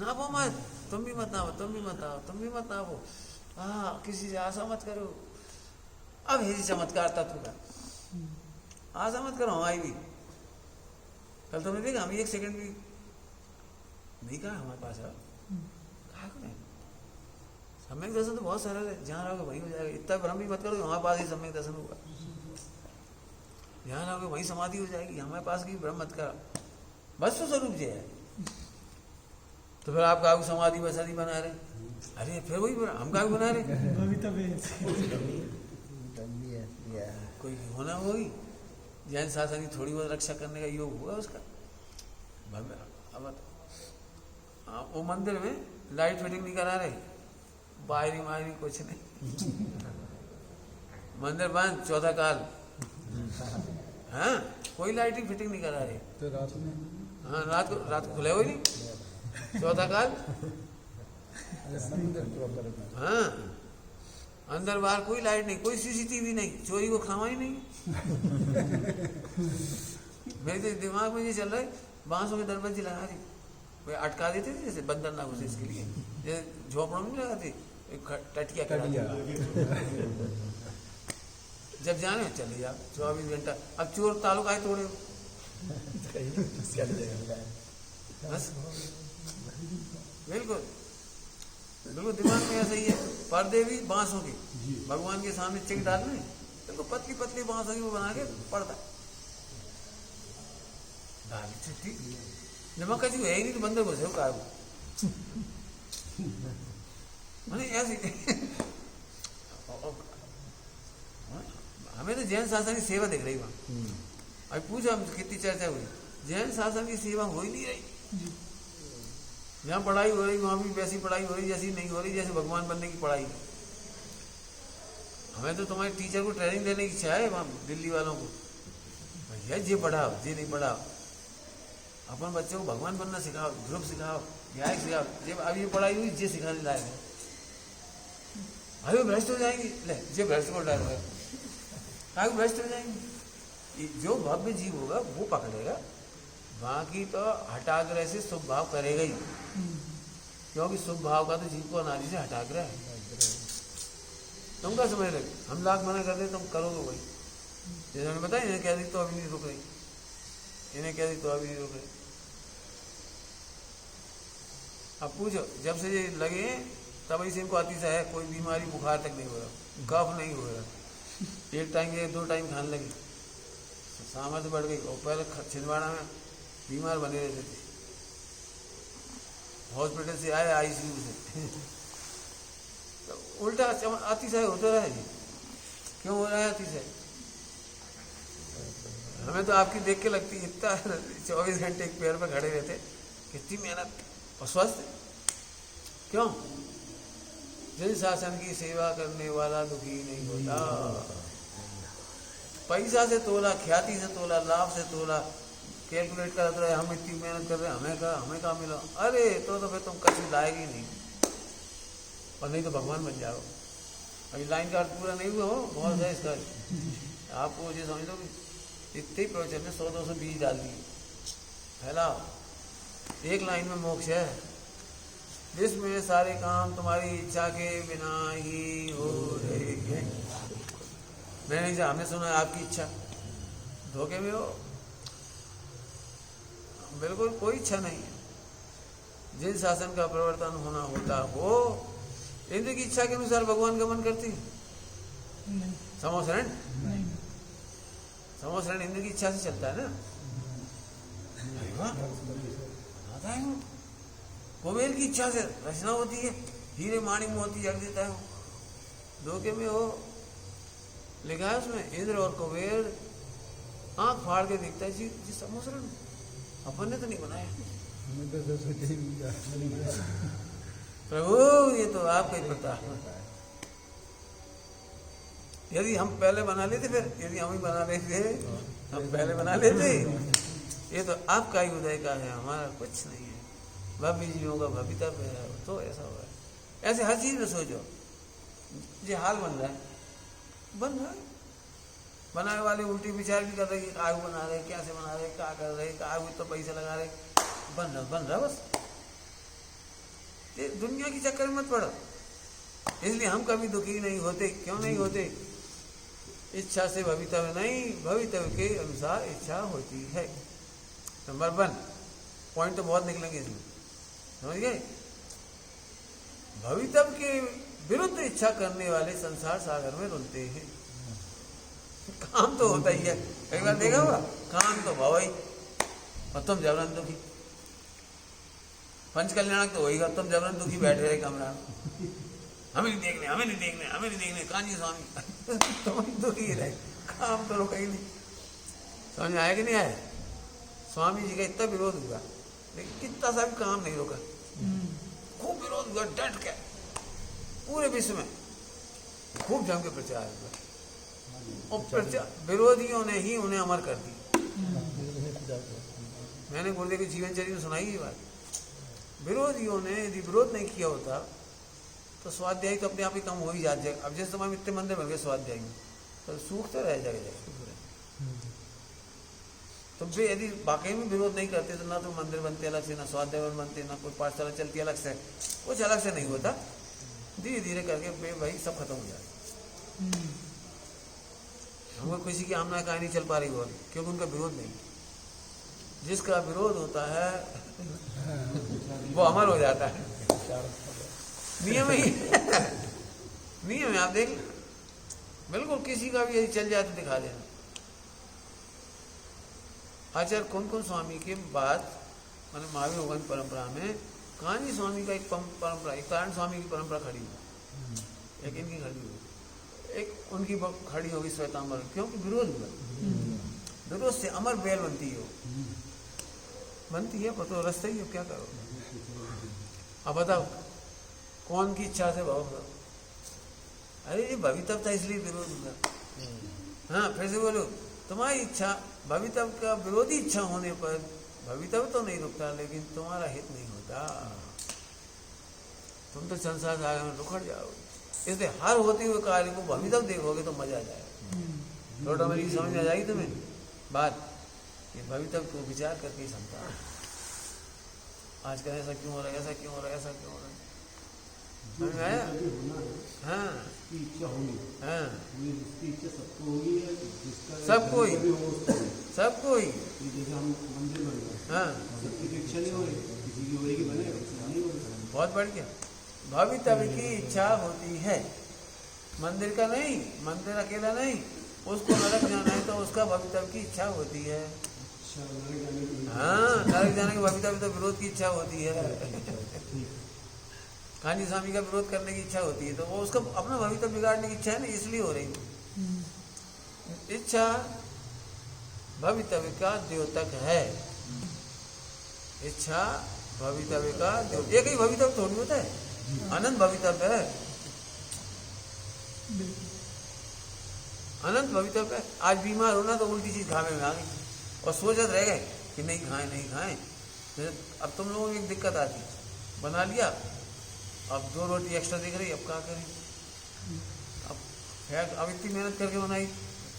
ना वो मत, तुम भी मत नावो, तुम भी मत आओ, तुम भी मत नावो, हाँ किसी से आशा मत करो। अब ही चमत्कार तत्व का आशा मत करो, हमारी भी कल तुमने देखा, हम एक सेकंड भी नहीं कहा हमारे पास है, कहा करें सम्यक दर्शन तो बहुत सरल है, जहाँ रहोगे वहीं हो जाएगा। इतना भ्रम भी मत करो, हमारे पास ही सम्यक दर्शन होगा, जहाँ रहोगे वहीं समाधि हो जाएगी, हमारे पास की भ्रम मत करो, बस तो स्वरूप जो है। तो फिर आप काहू समाधि बसादी बना रहे, अरे फिर वही हम काहू बना रहे, कोई होना होगी, जैन शासन की थोड़ी बहुत रक्षा करने का योग हुआ उसका। अब वो मंदिर में लाइट फिटिंग नहीं करा रहे, बाहरी मायरी कुछ नहीं, मंदिर बंद, चौथा काल, हाँ कोई लाइटिंग फिटिंग नहीं करा रहे। तो रात में, हाँ रात को खुले हुए नहीं, चौथा काल, हाँ अंदर बाहर कोई लाइट नहीं, कोई सीसीटीवी नहीं, चोरी को खामा ही नहीं। मेरे तो दिमाग में ये चल रहा है, बांसों के दरवाजे लगा दी, कोई अटका देते थे जैसे बंदर ना घुसे इसके लिए, जैसे झोपड़ों में लगाते टटिया करा दिया। जब जाने चले जाओ 24 घंटा। अब चोर ताल्लुक आए तोड़े बस, बिल्कुल बिल्कुल दिमाग में ऐसा ही है। पर्दे भी बांसों के, भगवान के सामने चिक डालने, बिल्कुल पतली पतली बांसों की वो बना के पर्दा डाल चिट्ठी, नमक का जो है ही नहीं तो बंदर घुसे हो काबू, मैंने ऐसे हमें तो जैन शासन की सेवा दिख रही वहाँ। अभी पूछो हम कितनी चर्चा हुई, जैन शासन की सेवा हो ही नहीं रही। जी जहाँ पढ़ाई हो रही वहाँ भी वैसी पढ़ाई हो रही जैसी नहीं हो रही, जैसे भगवान बनने की पढ़ाई है। हमें तो तुम्हारे टीचर को ट्रेनिंग देने की इच्छा है वहाँ दिल्ली वालों को, भैया ये पढ़ाओ ये नहीं पढ़ाओ, अपन बच्चों को भगवान बनना सिखाओ, ध्रुव सिखाओ, न्याय सिखाओ। जब अब ये पढ़ाई हुई ये सिखाने लायक है, अरे भ्रष्ट हो जाएंगी, ले ये भ्रष्ट को डर है, आगे भ्रष्ट हो जाएंगे। जो भव्य जीव होगा वो पकड़ेगा, बाकी तो हटाग्रह से शुभ भाव करेगा ही, क्योंकि शुभ भाव का तो जीव को अनादि से हटाग्रह है। तुम क्या समझ रहे, हम लाख मना कर दे तुम करोगे वही। जैसे मैंने बताया इन्हें कह दी तो अभी नहीं रुक रही, इन्हें कह दी तो अभी नहीं रुक रही। अब पूछो जब से ये लगे तभी से इनको अतिशय है, कोई बीमारी बुखार तक नहीं हो रहा, कफ नहीं हो रहा, एक टाइम के 2 टाइम खाने लगी, सामर्थ्य बढ़ गई। और पहले छिंदवाड़ा में बीमार बने रहते थे, हॉस्पिटल से आए आईसीयू से तो उल्टा अतिशय होता रहा जी। क्यों हो रहा है अतिशय? हमें तो आपकी देख के लगती है इतना 24 घंटे एक पैर पर खड़े रहते, कितनी मेहनत और स्वस्थ। क्यों? जिन शासन की सेवा करने वाला दुखी नहीं होता। पैसा से तोला, ख्याति से तोला, लाभ से तोला, कैलकुलेट करते रहे हम इतनी मेहनत कर रहे हैं, हमें कहाँ मिला, अरे तो फिर तुम कभी लाएगी नहीं, और नहीं तो भगवान बन जाओ। अभी लाइन का अर्थ पूरा नहीं हुआ हो, बहुत है इसका। आपको ये समझ लो कि इतने ही प्रवचन में 100-200 बीज डाल दिए, फैलाओ, एक लाइन में मोक्ष है, जिसमें सारे काम तुम्हारी इच्छा के बिना ही हो रहे हैं। मैंने जहाँ हमने सुना आपकी इच्छा, धोखे में हो, बिल्कुल कोई इच्छा नहीं है। जिन शासन का प्रवर्तन होना होता हो, इंद्र की इच्छा के अनुसार भगवान गमन करती है। नहीं समोसरण नहीं समोसरण इंद्र की इच्छा से चलता है ना। आता है वो, कुबेर की इच्छा से रचना होती है, हीरे माणी मोती जग देता है वो, धोखे में हो। लिखा है उसमें इंद्र और कुबेर आंख फाड़ के देखता है जी समोसरण अपन ने तो नहीं बनाया, प्रभु ये तो आपका ही पता है। यदि हम पहले बना लेते, फिर यदि हम ही बना लेते, हम पहले बना लेते, ये तो आपका ही उदय का है, हमारा कुछ नहीं है। भव्य जीवों का भवितव्य है, तो ऐसा हो रहा है। ऐसे हर चीज में सोचो, ये हाल बन रहा है, बन रहा है। बनाने वाले उल्टी विचार भी कर रहे हैं, आग बना रहे, कैसे बना रहे, क्या कर रहे, आग में तो पैसे लगा रहे, बन रहा बस। ये दुनिया की चक्कर में मत पड़ो। इसलिए हम कभी दुखी नहीं होते। क्यों नहीं होते? इच्छा से भवितव्य नहीं, भवितव्य के अनुसार इच्छा होती है। नंबर 1 पॉइंट तो बहुत निकलेंगे इसमें, समझ गए? भवितव्य के विरुद्ध इच्छा करने वाले संसार सागर में रुलते हैं। काम तो होता ही है, कई बार देखा हुआ, काम तो भाव ही, और तुम जबरन दुखी। पंच कल्याणक तो वही, तुम जबरन दुखी बैठे रहे कमरा, हमें नहीं देखने, हमें नहीं देखने, हमें नहीं देखने, कांजी स्वामी तुम दुखी रहे, काम तो रोका ही नहीं। समझ में आया कि नहीं आया? स्वामी जी का इतना विरोध हुआ, लेकिन कितना सा भी काम नहीं रोका, खूब विरोध हुआ, डट के पूरे विश्व में खूब जम के प्रचार हुआ, और प्रचार विरोधियों ने ही उन्हें अमर कर दी। मैंने गुरुदेव की जीवन चर्या में सुनाई ये बात। विरोधियों ने यदि विरोध नहीं किया होता तो स्वाध्याय तो अपने आप ही कम हो ही जाता है। अब जिस समय में इतने मंदिर बन गए स्वाध्याय में, तो सूख तो रह जाएगा। तो वे यदि वाकई में विरोध नहीं करते तो ना तो मंदिर बनते अलग से, ना स्वाध्याय बनते, ना कोई पाठशाला चलती अलग से, कुछ अलग से नहीं होता। धीरे धीरे करके वे भाई सब खत्म हो जाए। हमको किसी की आमना कहानी नहीं चल पा रही और, क्योंकि उनका विरोध नहीं। जिसका विरोध होता है वो अमर हो जाता है। नियम ही नियम है, आप देख बिल्कुल किसी का भी यदि चल जाए तो दिखा देना। आचार्य कौन स्वामी के बाद मैंने महावीर भगवान परंपरा में कान्जी स्वामी का एक परंपरा, एक कारण स्वामी की परंपरा खड़ी हुई, एक इनकी खड़ी हुई। एक उनकी खड़ी होगी श्वेतांबर, क्योंकि विरोध हुआ, विरोध से अमर बैल बनती हो, बनती है, पर तो रास्ता ही हो, क्या करो। अब बताओ कौन की इच्छा से भाव करो? अरे ये भवितव्य था इसलिए विरोध हुआ। हाँ, फिर से बोलो, तुम्हारी इच्छा भवितव्य का विरोधी इच्छा होने पर भवितव्य तो नहीं रुकता, लेकिन तुम्हारा हित नहीं होता, तुम तो संसार सागर में रुखड़ जाओगे। इसलिए हर होते हुए कार्य को भवितव्य देखोगे तो मजा आ जाएगा। थोड़ा मेरी समझ में आ जाएगी तुम्हें बात, कि भवितव्य को विचार करके ही समझा। आजकल ऐसा क्यों हो रहा है, ऐसा क्यों हो रहा है, ऐसा क्यों हो रहा है, समझ में आया? हाँ इच्छा होगी, हाँ, इसकी इच्छा सबको होगी, सबको ही, सबको ही। जैसे हम मंदिर बन गए, हाँ, सबकी इच्छा नहीं हो रही, किसी की हो रही कि बने, नहीं हो रही। बहुत बढ़िया। भवितव्य की इच्छा होती है, मंदिर का नहीं, मंदिर अकेला नहीं, उसको नरक जाना है तो उसका भवितव्य की इच्छा होती है। हाँ, नरक जाने के भवितव्य तो विरोध की इच्छा होती है। कान्जी स्वामी का विरोध करने की इच्छा होती है, तो वो उसका अपना भवितव्य बिगाड़ने की इच्छा है ना, इसलिए हो रही है। इच्छा भवितव्य का द्योतक है, इच्छा भवितव्य का द्योतक। एक ही भवितव्य थोड़ी होता है, अनंत भवितव्य है, अनंत भवितव्य है। आज बीमार होना तो उल्टी चीज खाने में आ गई और सोचत रह गए कि नहीं खाएं, नहीं खाएं। अब तुम लोगों को एक दिक्कत आती, बना लिया, अब 2 रोटी एक्स्ट्रा दिख रही, अब क्या करें, अब इतनी मेहनत करके बनाई,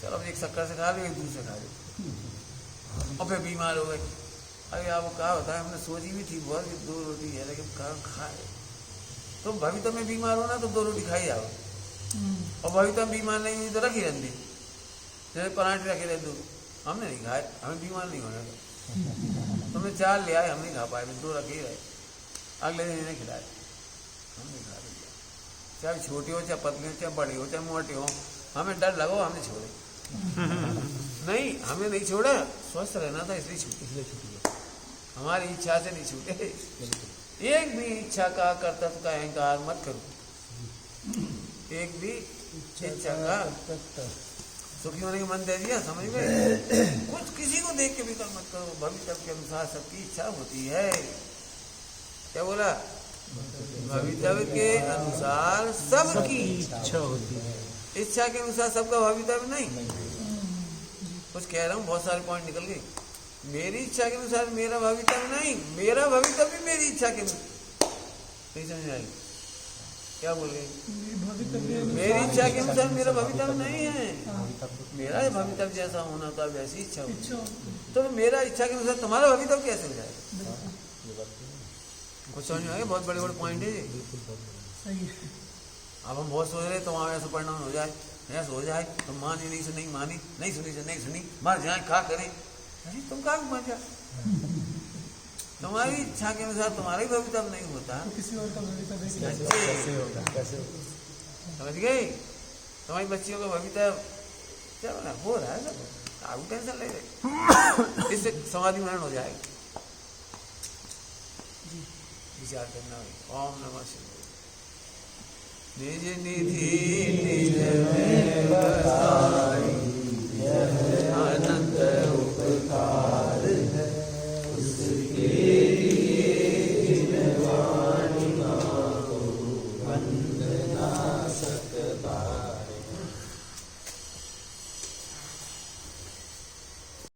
चलो अब एक शक्कर से खा लो, एक दूध से खा लो, और फिर बीमार हो गए। अरे अब क्या होता है, हमने सोची भी थी बहुत कि 2 रोटी है, लेकिन खाए तो भवितव्य में बीमार होना तो 2 रोटी खाई जाओ, और भवितव्य में बीमार नहीं हुई तो रखी रहती, जैसे पराठे रखे रहे दो, हमने नहीं खाए, हमें बीमार नहीं होने का। तुमने 4 ले आए, हम नहीं खा पाए, 2 रखे ही रहे, अगले दिन इन्हें खिलाए, हमने खा लिया। चाहे छोटे हो, चाहे पतले हो, चाहे बड़े हो, चाहे मोटे हो, हमें डर लगो, हमने छोड़े नहीं, हमने नहीं छोड़ा, स्वस्थ रहना था इसलिए छूटे, हमारी इच्छा से नहीं छूटे। एक भी इच्छा का कर्तव्य का अहंकार मत करो, एक भी इच्छा का। सुखी होने का मन दे दिया, समझ में, कुछ किसी को देख के भी कर्म मत करो, भवितव्य के अनुसार सबकी इच्छा होती है। क्या बोला? भवितव्य के अनुसार सबकी इच्छा होती है, इच्छा के अनुसार सबका भवितव्य नहीं। कुछ कह रहा हूँ, बहुत सारे पॉइंट निकल गए। मेरी इच्छा के अनुसार मेरा भवितव्य नहीं, मेरा भवितव्य मेरी इच्छा के अनुसार। नहीं समझ आई क्या बोल रहे? मेरी इच्छा के अनुसार मेरा भवितव्य नहीं है, मेरा भवितव्य जैसा होना था वैसी इच्छा होती, तो मेरा इच्छा के अनुसार तुम्हारा भवितव्य कैसे हो जाएगा? कुछ समझ में आएगा? बहुत बड़े बड़े पॉइंट है ये। अब हम बहुत सोच रहे तो वहाँ ऐसा परिणाम हो जाए, ऐसा हो जाए, तो मानी नहीं से नहीं मानी, नहीं सुनी से नहीं सुनी, मर जाए, क्या करें? अरे तुम कहाँ मर जाए? तुम्हारी इच्छा के अनुसार तुम्हारा ही भवितव्य नहीं होता, तो किसी और का भवितव्य कैसे होगा, कैसे होगा? समझ गए? तुम्हारी बच्चियों का भवितव्य क्या हो रहा है, आगू टेंशन ले रहे, इससे समाधि मरण हो जाएगा। विचार करना। ओम नमः शिवाय। निज निधि निज में बसा